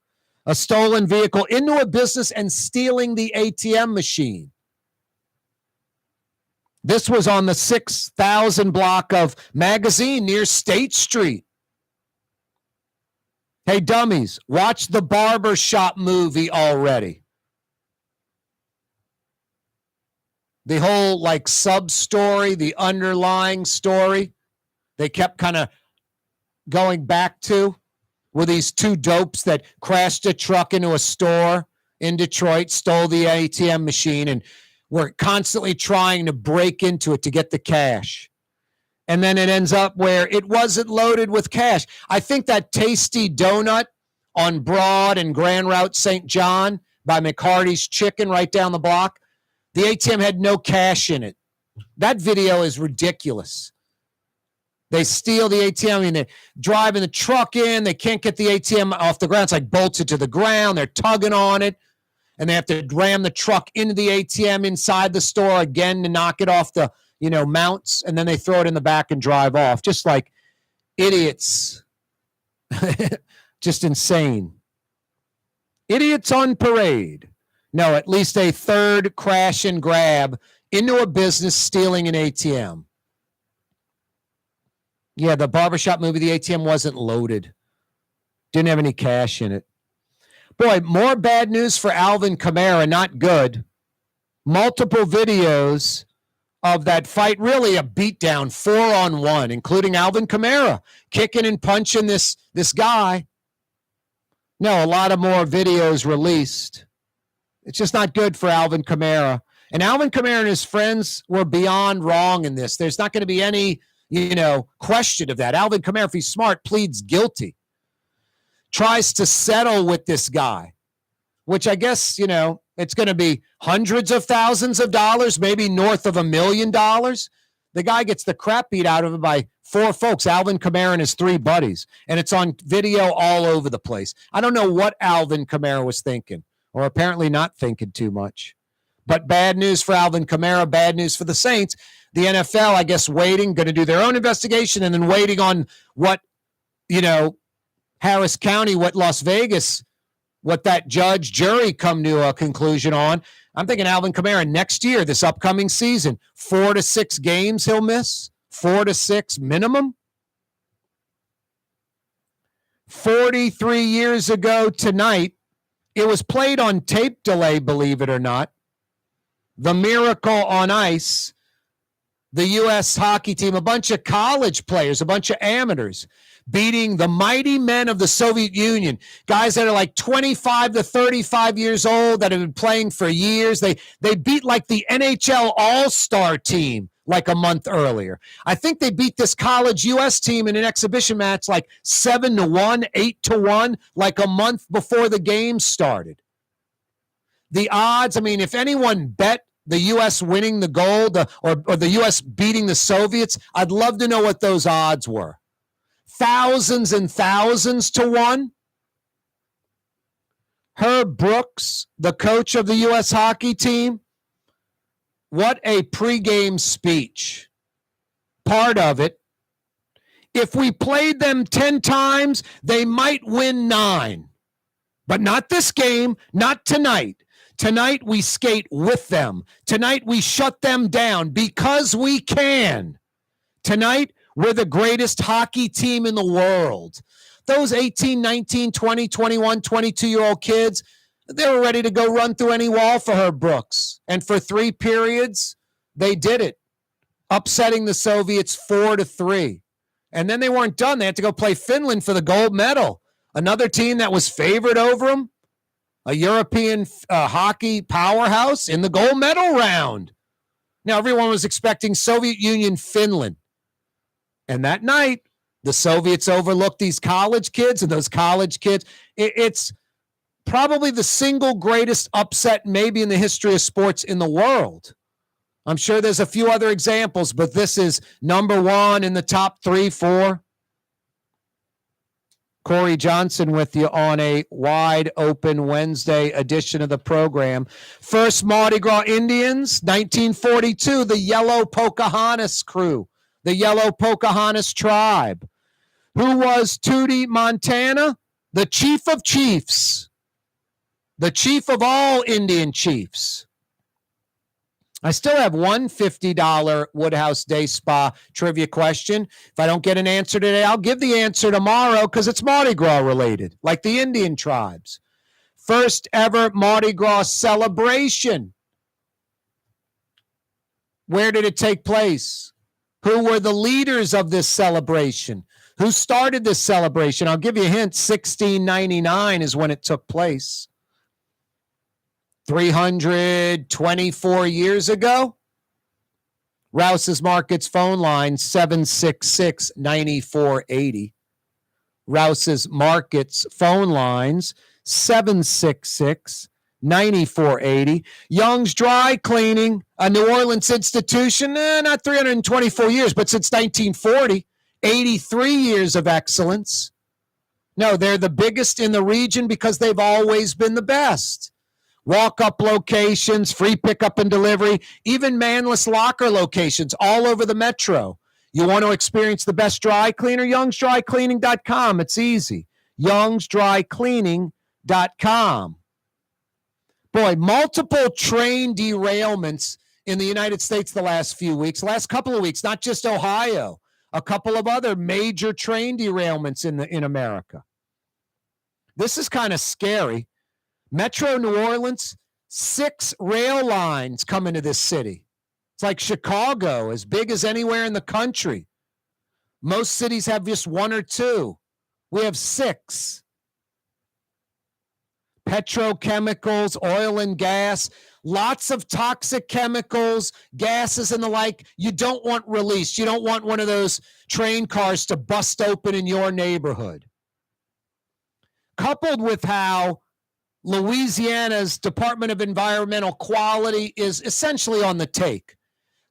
A stolen vehicle into a business and stealing the ATM machine. This was on the 6,000 block of Magazine near State Street. Hey, dummies, watch the Barber Shop movie already. The whole like sub-story, the underlying story, they kept kind of going back to were these two dopes that crashed a truck into a store in Detroit, stole the ATM machine, and were constantly trying to break into it to get the cash. And then it ends up where it wasn't loaded with cash. I think that tasty donut on Broad and Grand Route St. John by McCarty's Chicken right down the block, the ATM had no cash in it. That video is ridiculous. They steal the ATM. I mean, they're driving the truck in. They can't get the ATM off the ground. It's like bolted to the ground. They're tugging on it. And they have to ram the truck into the ATM inside the store again to knock it off the, mounts. And then they throw it in the back and drive off. Just like idiots. Just insane. Idiots on parade. No, at least a third crash and grab into a business stealing an ATM. Yeah, the barbershop movie, the ATM wasn't loaded. Didn't have any cash in it. Boy, more bad news for Alvin Kamara, not good. Multiple videos of that fight, really a beatdown, 4-on-1, including Alvin Kamara kicking and punching this guy. No, a lot of more videos released. It's just not good for Alvin Kamara. And Alvin Kamara and his friends were beyond wrong in this. There's not going to be any, question of that. Alvin Kamara, if he's smart, pleads guilty. Tries to settle with this guy, which I guess, it's going to be hundreds of thousands of dollars, maybe north of $1 million. The guy gets the crap beat out of him by 4 folks, Alvin Kamara and his 3 buddies. And it's on video all over the place. I don't know what Alvin Kamara was thinking, or apparently not thinking too much. But bad news for Alvin Kamara, bad news for the Saints. The NFL, I guess, waiting, going to do their own investigation, and then waiting on what, Harris County, what Las Vegas, what that jury come to a conclusion on. I'm thinking Alvin Kamara next year, this upcoming season, 4 to 6 games he'll miss, 4 to 6 minimum. 43 years ago tonight, it was played on tape delay, believe it or not. The Miracle on Ice, the U.S. hockey team, a bunch of college players, a bunch of amateurs, beating the mighty men of the Soviet Union, guys that are like 25 to 35 years old that have been playing for years. They beat like the NHL All-Star team like a month earlier. I think they beat this college U.S. team in an exhibition match like 7-1, 8-1, like a month before the game started. The odds, if anyone bet the U.S. winning the gold or the U.S. beating the Soviets, I'd love to know what those odds were. Thousands and thousands to 1. Herb Brooks, the coach of the U.S. hockey team, what a pregame speech. Part of it, if we played them 10 times, they might win 9. But not this game, not tonight. Tonight we skate with them. Tonight we shut them down because we can. Tonight we're the greatest hockey team in the world. Those 18, 19, 20, 21, 22-year-old kids, they were ready to go run through any wall for Herb Brooks. And for 3 periods, they did it, upsetting the Soviets 4-3. And then they weren't done. They had to go play Finland for the gold medal. Another team that was favored over them, a European hockey powerhouse in the gold medal round. Now, everyone was expecting Soviet Union, Finland. And that night, the Soviets overlooked these college kids, and those college kids, it's probably the single greatest upset maybe in the history of sports in the world. I'm sure there's a few other examples, but this is number one in the top 3, 4. Corey Johnson with you on a wide open Wednesday edition of the program. First Mardi Gras Indians, 1942, the Yellow Pocahontas crew, the Yellow Pocahontas tribe. Who was Tootie Montana? The chief of chiefs, the chief of all Indian chiefs. I still have one $50 Woodhouse Day Spa trivia question. If I don't get an answer today, I'll give the answer tomorrow because it's Mardi Gras related, like the Indian tribes. First ever Mardi Gras celebration. Where did it take place? Who were the leaders of this celebration? Who started this celebration? I'll give you a hint. 1699 is when it took place. 324 years ago. Rouse's Markets phone line, 766-9480. Rouse's Markets phone lines, 766-9480. Young's Dry Cleaning, a New Orleans institution, not 324 years, but since 1940, 83 years of excellence. No, they're the biggest in the region because they've always been the best. Walk-up locations, free pickup and delivery, even manless locker locations all over the metro. You want to experience the best dry cleaner? YoungsDryCleaning.com. It's easy. YoungsDryCleaning.com. Boy, multiple train derailments in the United States the last few weeks, last couple of weeks, not just Ohio, a couple of other major train derailments in America. This is kind of scary. Metro New Orleans, 6 rail lines come into this city. It's like Chicago, as big as anywhere in the country. Most cities have just 1 or 2. We have 6. Petrochemicals, oil and gas, lots of toxic chemicals, gases and the like. You don't want released. You don't want one of those train cars to bust open in your neighborhood. Coupled with how Louisiana's Department of Environmental Quality is essentially on the take.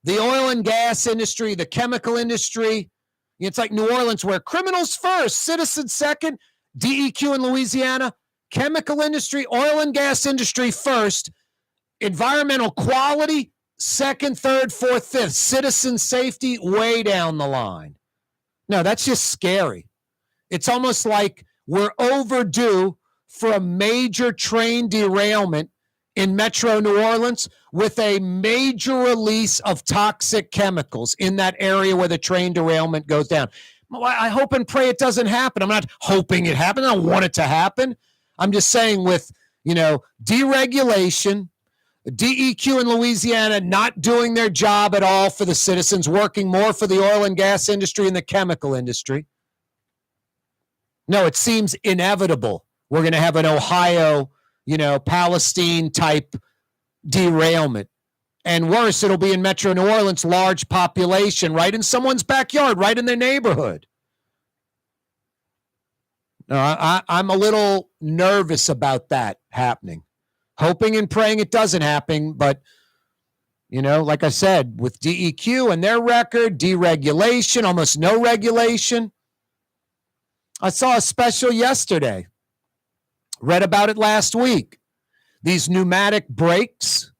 The oil and gas industry, the chemical industry, it's like New Orleans where criminals first, citizens second, DEQ in Louisiana, chemical industry, oil and gas industry first, environmental quality second, third, fourth, fifth, citizen safety way down the line. No, that's just scary. It's almost like we're overdue for a major train derailment in Metro New Orleans with a major release of toxic chemicals in that area where the train derailment goes down. I hope and pray it doesn't happen. I'm not hoping it happens. I don't want it to happen. I'm just saying with, deregulation, DEQ in Louisiana not doing their job at all for the citizens, working more for the oil and gas industry and the chemical industry. No, it seems inevitable. We're going to have an Ohio, Palestine type derailment. And worse, it'll be in Metro New Orleans, large population, right in someone's backyard, right in their neighborhood. No, I'm a little nervous about that happening. Hoping and praying it doesn't happen, but, like I said, with DEQ and their record, deregulation, almost no regulation. I saw a special yesterday. Read about it last week. These pneumatic brakes,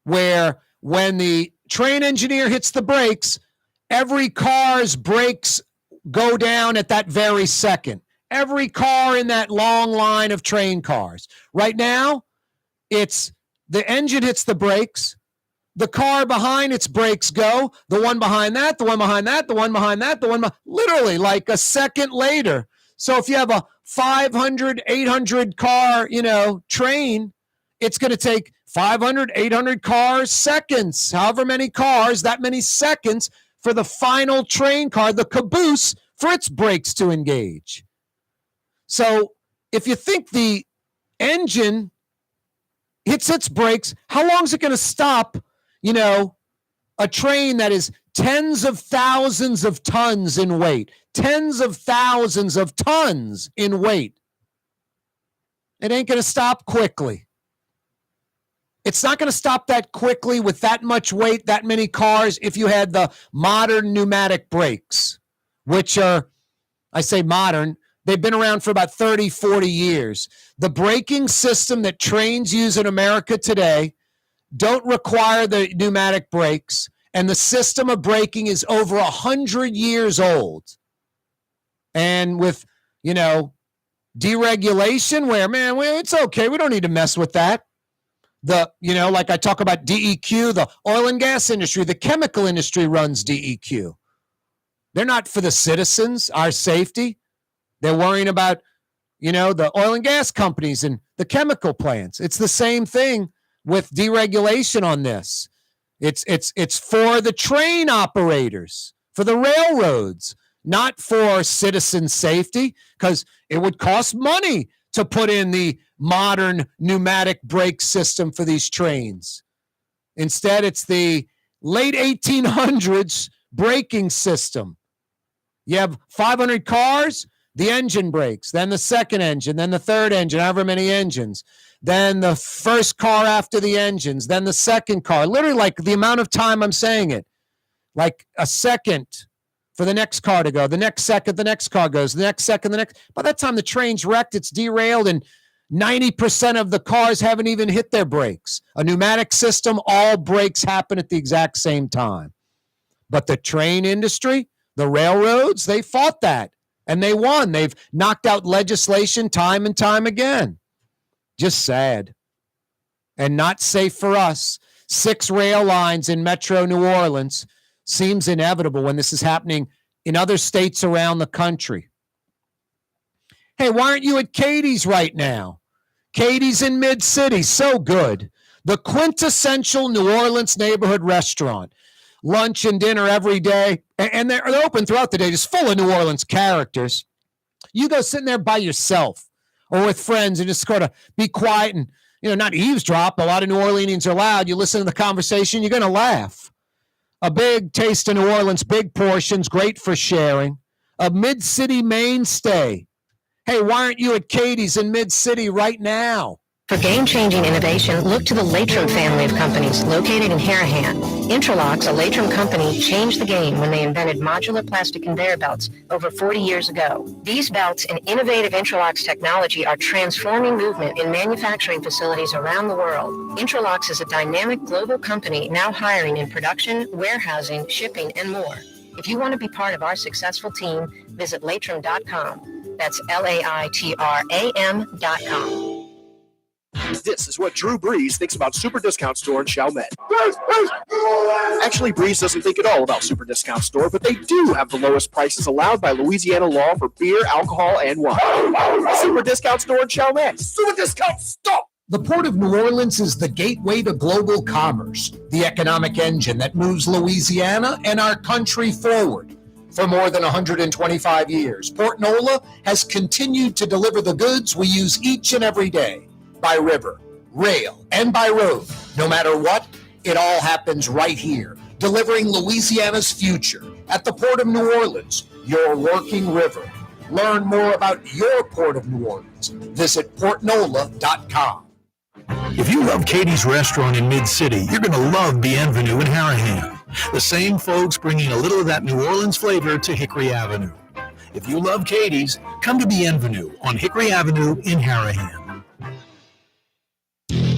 where when the train engineer hits the brakes, every car's brakes go down at that very second. Every car in that long line of train cars. Right now, it's the engine hits the brakes, the car behind its brakes go, the one behind that, the one behind that, the one behind that, literally like a second later. So if you have a 500, 800 car, train, it's going to take 500, 800 cars, seconds, however many cars, that many seconds for the final train car, the caboose, for its brakes to engage. So if you think the engine hits its brakes, how long is it going to stop, a train that is tens of thousands of tons in weight, tens of thousands of tons in weight? It ain't going to stop quickly. It's not going to stop that quickly with that much weight, that many cars, if you had the modern pneumatic brakes, which are, I say modern, they've been around for about 30, 40 years. The braking system that trains use in America today don't require the pneumatic brakes, and the system of braking is over 100 years old. And with, deregulation where, man, it's okay. We don't need to mess with that. Like I talk about DEQ, the oil and gas industry, the chemical industry runs DEQ. They're not for the citizens, our safety. They're worrying about, the oil and gas companies and the chemical plants. It's the same thing with deregulation on this. It's for the train operators, for the railroads, not for citizen safety, because it would cost money to put in the modern pneumatic brake system for these trains. Instead, it's the late 1800s braking system. You have 500 cars, the engine brakes, then the second engine, then the third engine, however many engines, then the first car after the engines, then the second car. Literally, like the amount of time I'm saying it, like a second for the next car to go, the next second, the next car goes, the next second, the next. By that time, the train's wrecked, it's derailed, and 90% of the cars haven't even hit their brakes. A pneumatic system, all brakes happen at the exact same time. But the train industry, the railroads, they fought that, and they won. They've knocked out legislation time and time again. Just sad. And not safe for us. 6 rail lines in Metro New Orleans seems inevitable when this is happening in other states around the country. Hey, why aren't you at Katie's right now? Katie's in Mid-City, so good. The quintessential New Orleans neighborhood restaurant. Lunch and dinner every day, and they're open throughout the day, just full of New Orleans characters. You go sitting there by yourself or with friends and just sort of be quiet and, not eavesdrop. A lot of New Orleanians are loud. You listen to the conversation, you're going to laugh. A big taste of New Orleans, big portions, great for sharing. A Mid-City mainstay. Hey, why aren't you at Katie's in Mid-City right now? For game-changing innovation, look to the Latrim family of companies located in Harahan. Interlocks, a Latrim company, changed the game when they invented modular plastic conveyor belts over 40 years ago. These belts and innovative Interlocks technology are transforming movement in manufacturing facilities around the world. Interlocks is a dynamic global company now hiring in production, warehousing, shipping, and more. If you want to be part of our successful team, visit Latrim.com. That's LAITRAM.com. This is what Drew Brees thinks about Super Discount Store in Chalmette. Actually, Brees doesn't think at all about Super Discount Store, but they do have the lowest prices allowed by Louisiana law for beer, alcohol, and wine. Super Discount Store in Chalmette. Super Discount Stop! The Port of New Orleans is the gateway to global commerce, the economic engine that moves Louisiana and our country forward. For more than 125 years, Port Nola has continued to deliver the goods we use each and every day. By river, rail, and by road. No matter what, it all happens right here, delivering Louisiana's future at the Port of New Orleans, your working river. Learn more about your Port of New Orleans. Visit portnola.com. If you love Katie's Restaurant in Mid-City, you're going to love Bienvenue in Harahan. The same folks bringing a little of that New Orleans flavor to Hickory Avenue. If you love Katie's, come to Bienvenue on Hickory Avenue in Harahan.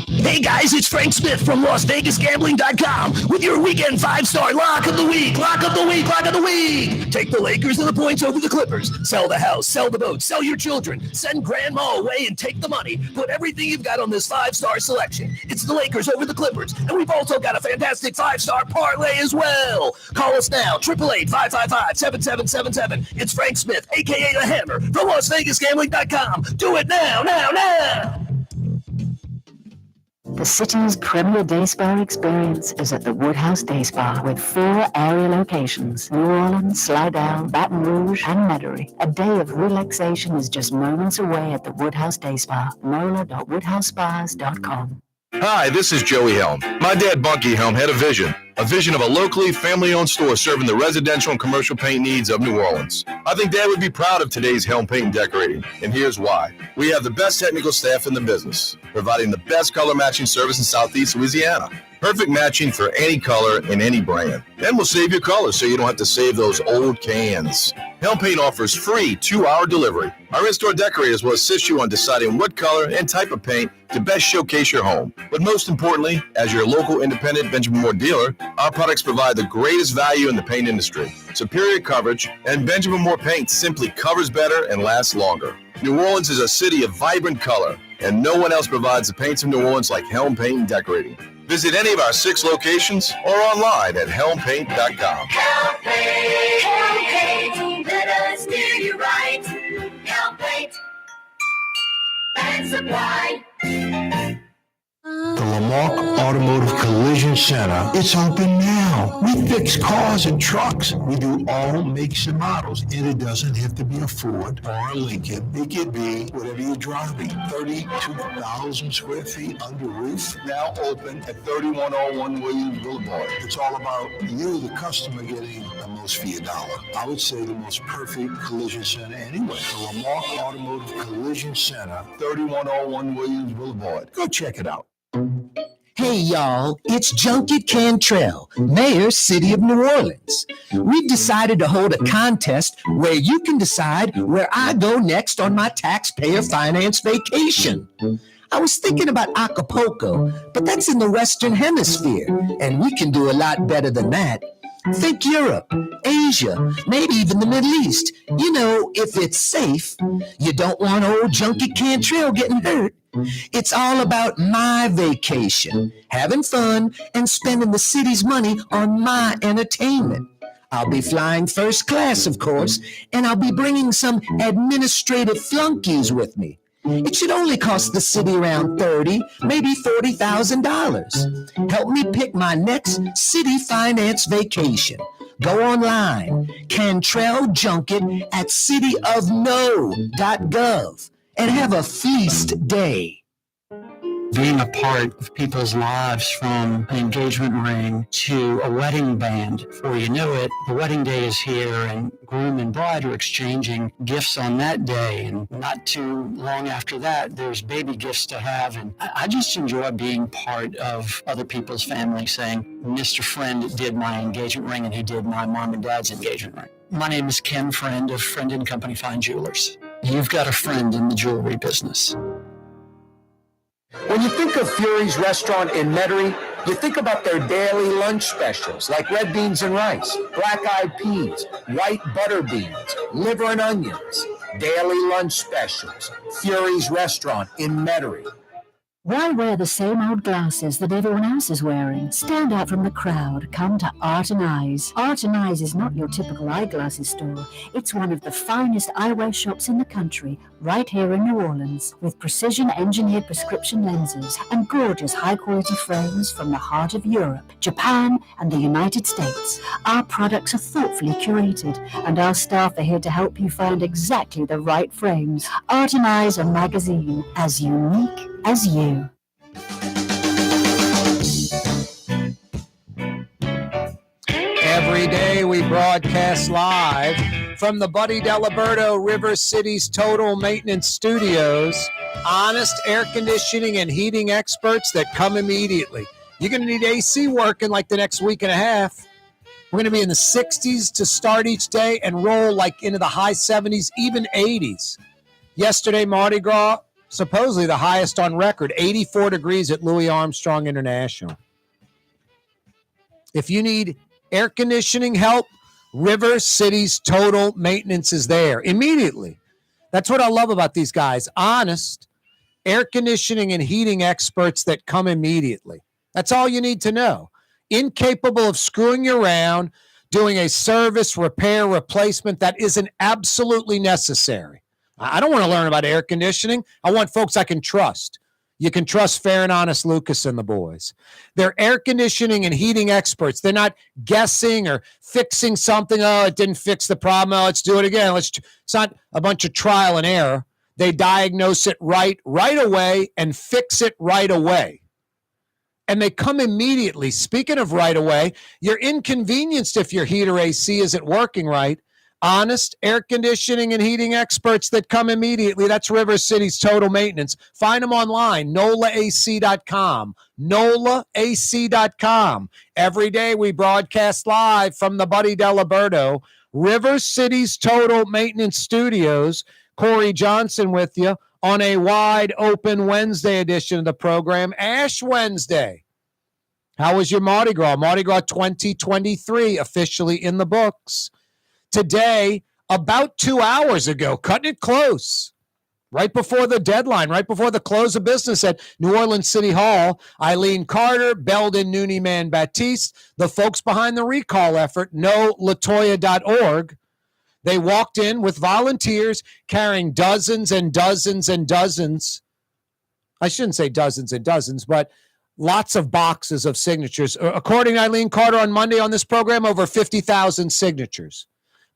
Hey guys, it's Frank Smith from LasVegasGambling.com with your weekend 5-star lock of the week. Lock of the week, lock of the week. Take the Lakers and the points over the Clippers. Sell the house, sell the boat, sell your children. Send grandma away and take the money. Put everything you've got on this 5-star selection. It's the Lakers over the Clippers. And we've also got a fantastic 5-star parlay as well. Call us now, 888-555-7777. It's Frank Smith, a.k.a. The Hammer, from LasVegasGambling.com. Do it now, now, now. The city's premier day spa experience is at the Woodhouse Day Spa with 4 area locations: New Orleans, Slidell, Baton Rouge, and Metairie. A day of relaxation is just moments away at the Woodhouse Day Spa. mola.woodhousespas.com. Hi, this is Joey Helm. My dad, Bunky Helm, had a vision. a vision of a locally family-owned store serving the residential and commercial paint needs of New Orleans. I think Dad would be proud of today's Helm Paint and Decorating, and here's why. We have the best technical staff in the business, providing the best color matching service in Southeast Louisiana. Perfect matching for any color and any brand. And we'll save your colors so you don't have to save those old cans. Helm Paint offers free 2-hour delivery. Our in-store decorators will assist you on deciding what color and type of paint to best showcase your home. But most importantly, as your local independent Benjamin Moore dealer, our products provide the greatest value in the paint industry. Superior coverage, and Benjamin Moore paint simply covers better and lasts longer. New Orleans is a city of vibrant color, and no one else provides the paints of New Orleans like Helm Paint and Decorating. Visit any of our 6 locations or online at helmpaint.com. Helm Paint, let us do you right. Helm Paint and Supply. The Lamarck Automotive Collision Center, it's open now. We fix cars and trucks. We do all makes and models, and it doesn't have to be a Ford or a Lincoln. It could be whatever you're driving. 32,000 square feet under roof, now open at 3101 Williams Boulevard. It's all about you, the customer, getting the most for your dollar. I would say the most perfect collision center anyway. The Lamarck Automotive Collision Center, 3101 Williams Boulevard. Go check it out. Hey y'all, it's Junket Cantrell, Mayor, City of New Orleans. We've decided to hold a contest where you can decide where I go next on my taxpayer finance vacation. I was thinking about Acapulco, but that's in the Western Hemisphere, and we can do a lot better than that. Think Europe, Asia, maybe even the Middle East. You know, if it's safe. You don't want old Junket Cantrell getting hurt. It's all about my vacation, having fun, and spending the city's money on my entertainment. I'll be flying first class, of course, and I'll be bringing some administrative flunkies with me. It should only cost the city around $30,000, maybe $40,000. Help me pick my next city finance vacation. Go online, Cantrell Junket at cityofno.gov, and have a feast day. Being a part of people's lives, from an engagement ring to a wedding band. Before you know it, the wedding day is here, and groom and bride are exchanging gifts on that day. And not too long after that, there's baby gifts to have. And I just enjoy being part of other people's families, saying, Mr. Friend did my engagement ring, and he did my mom and dad's engagement ring. My name is Ken Friend of Friend & Company Fine Jewelers. You've got a friend in the jewelry business. When you think of Fury's Restaurant in Metairie, you think about their daily lunch specials like red beans and rice, black-eyed peas, white butter beans, liver and onions. Daily lunch specials. Fury's Restaurant in Metairie. Why wear the same old glasses that everyone else is wearing? Stand out from the crowd. Come to Art and Eyes. Art and Eyes is not your typical eyeglasses store. It's one of the finest eyewear shops in the country, right here in New Orleans, with precision-engineered prescription lenses and gorgeous high-quality frames from the heart of Europe, Japan, and the United States. Our products are thoughtfully curated, and our staff are here to help you find exactly the right frames. Art and Eyes, a magazine as unique as you. Every day we broadcast live from the Buddy Diliberto River City's Total Maintenance Studios. Honest air conditioning and heating experts that come immediately. You're going to need AC working like the next week and a half. We're going to be in the 60s to start each day and roll like into the high 70s, even 80s. Yesterday, Mardi Gras, supposedly the highest on record, 84 degrees at Louis Armstrong International. If you need air conditioning help, River City's Total Maintenance is there immediately. That's what I love about these guys. Honest air conditioning and heating experts that come immediately. That's all you need to know. Incapable of screwing you around, doing a service, repair, replacement that isn't absolutely necessary. I don't want to learn about air conditioning. I want folks I can trust. You can trust Fair and Honest Lucas and the boys. They're air conditioning and heating experts. They're not guessing or fixing something. Oh, it didn't fix the problem. Oh, let's do it again. It's not a bunch of trial and error. They diagnose it right away and fix it right away. and they come immediately. Speaking of right away, you're inconvenienced if your heater AC isn't working right. Honest air conditioning and heating experts that come immediately. That's River City's Total Maintenance. Find them online, NOLAAC.com. NOLAAC.com. Every day we broadcast live from the Buddy Diliberto, River City's Total Maintenance Studios. Corey Johnson with you on a wide open Wednesday edition of the program, Ash Wednesday. How was your Mardi Gras? Mardi Gras 2023 officially in the books. Today, about 2 hours ago, cutting it close, right before the deadline, right before the close of business at New Orleans City Hall, Eileen Carter, Belden Nooneyman Baptiste, the folks behind the recall effort, NoLatoya.org, they walked in with volunteers carrying dozens and dozens and dozens. I shouldn't say dozens and dozens, but lots of boxes of signatures. According to Eileen Carter on Monday on this program, over 50,000 signatures.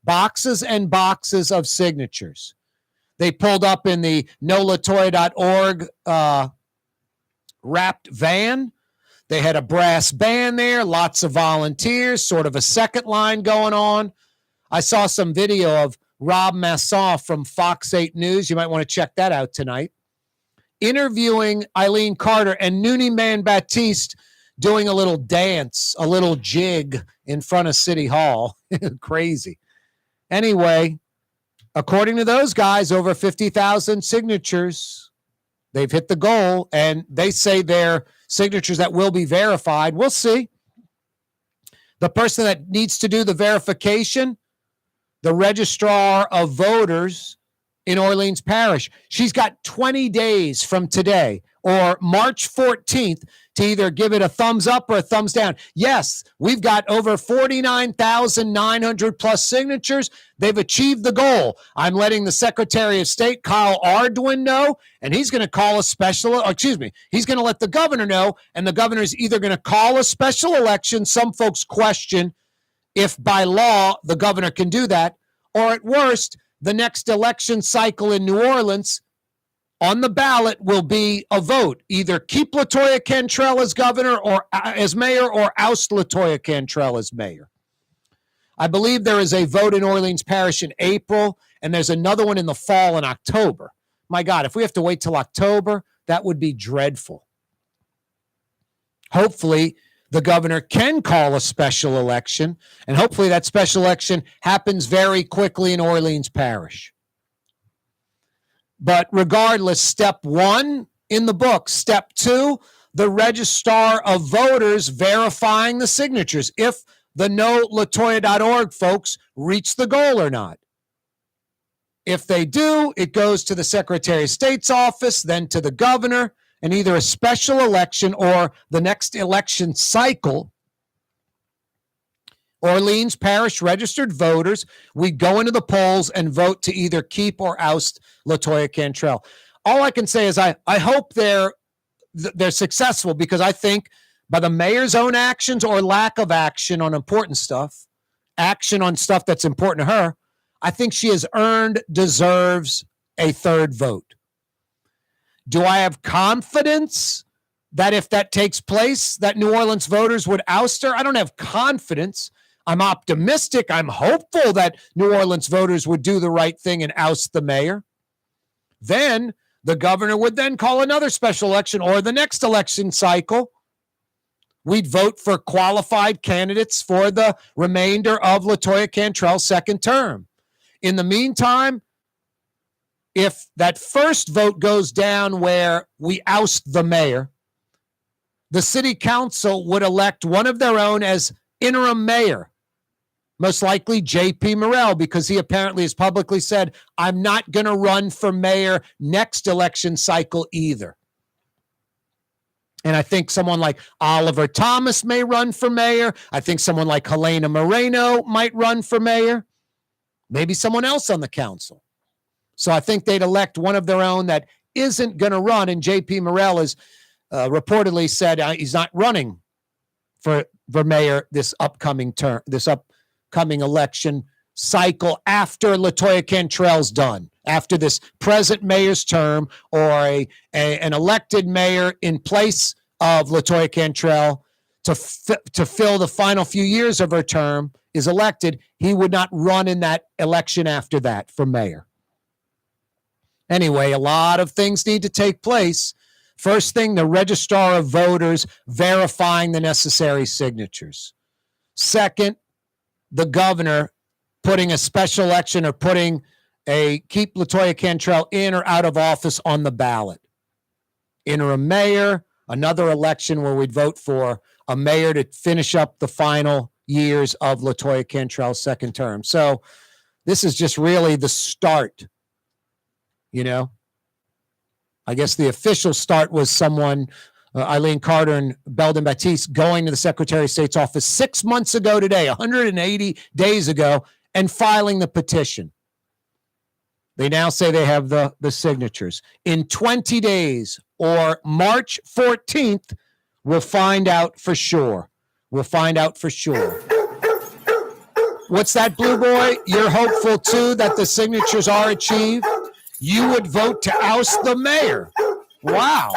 Boxes and boxes of signatures. They pulled up in the NoLatoya.org wrapped van. They had a brass band there, lots of volunteers, sort of a second line going on. I saw some video of Rob Masson from Fox 8 News. You might want to check that out tonight. Interviewing Eileen Carter and Nooneyman Baptiste doing a little dance, a little jig in front of City Hall. Crazy. Anyway, according to those guys, over 50,000 signatures. They've hit the goal, and they say they're signatures that will be verified. We'll see. The person that needs to do the verification, the Registrar of Voters in Orleans Parish, she's got 20 days from today or March 14th to either give it a thumbs up or a thumbs down. Yes, we've got over 49,900 plus signatures. They've achieved the goal. I'm letting the Secretary of State, Kyle Ardoin, know, and he's going to call a special, he's going to let the governor know, and the governor's either going to call a special election. Some folks question if by law the governor can do that, or at worst, the next election cycle in New Orleans, on the ballot will be a vote. Either keep LaToya Cantrell as governor or as mayor, or oust LaToya Cantrell as mayor. I believe there is a vote in Orleans Parish in April, and there's another one in the fall in October. My God, if we have to wait till October, that would be dreadful. Hopefully, the governor can call a special election, and hopefully that special election happens very quickly in Orleans Parish. But regardless, step one in the book. Step two, the Registrar of Voters verifying the signatures, if the NoLatoya.org folks reach the goal or not. If they do, it goes to the Secretary of State's office, then to the governor, and either a special election or the next election cycle. Orleans Parish registered voters, we go into the polls and vote to either keep or oust LaToya Cantrell. All I can say is I hope they're successful, because I think by the mayor's own actions or lack of action on important stuff, action on stuff that's important to her, I think she has deserves a third vote. Do I have confidence that if that takes place, that New Orleans voters would oust her? I don't have confidence. I'm optimistic. I'm hopeful that New Orleans voters would do the right thing and oust the mayor. Then the governor would then call another special election, or the next election cycle, we'd vote for qualified candidates for the remainder of LaToya Cantrell's second term. In the meantime, if that first vote goes down where we oust the mayor, the city council would elect one of their own as interim mayor, most likely J.P. Morrell, because he apparently has publicly said, I'm not going to run for mayor next election cycle either. And I think someone like Oliver Thomas may run for mayor. I think someone like Helena Moreno might run for mayor. Maybe someone else on the council. So I think they'd elect one of their own that isn't going to run. And J.P. Morrell has reportedly said he's not running for mayor this upcoming term, this upcoming election cycle after LaToya Cantrell's done, after this present mayor's term, or an elected mayor in place of LaToya Cantrell to fill the final few years of her term is elected, he would not run in that election after that for mayor. Anyway, a lot of things need to take place. First thing, the registrar of voters verifying the necessary signatures. Second, the governor putting a special election or putting keep LaToya Cantrell in or out of office on the ballot. Interim mayor, another election where we'd vote for a mayor to finish up the final years of LaToya Cantrell's second term. So this is just really the start, you know. I guess the official start was someone, Eileen Carter and Belden Batiste, going to the Secretary of State's office 6 months ago today, 180 days ago, and filing the petition. They now say they have the signatures. In 20 days or March 14th, we'll find out for sure. We'll find out for sure. What's that, Blue Boy? You're hopeful, too, that the signatures are achieved? You would vote to oust the mayor. Wow.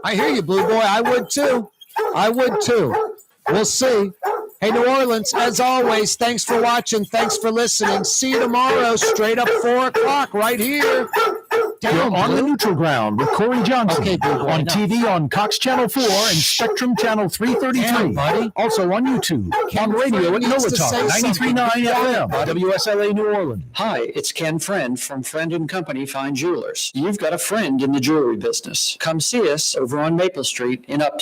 I hear you, Blue Boy. I would, too. I would, too. We'll see. Hey, New Orleans, as always, thanks for watching. Thanks for listening. See you tomorrow, straight up 4 o'clock, right here. You're on the neutral ground with Corey Johnson. Okay, Blue Boy, on TV on Cox Channel 4 and Spectrum Channel 333. Damn, buddy. Also on YouTube. On radio at needs to Novatalk say 93.9 FM. WSLA New Orleans. Hi, it's Ken Friend from Friend & Company Fine Jewelers. You've got a friend in the jewelry business. Come see us over on Maple Street in Uptown.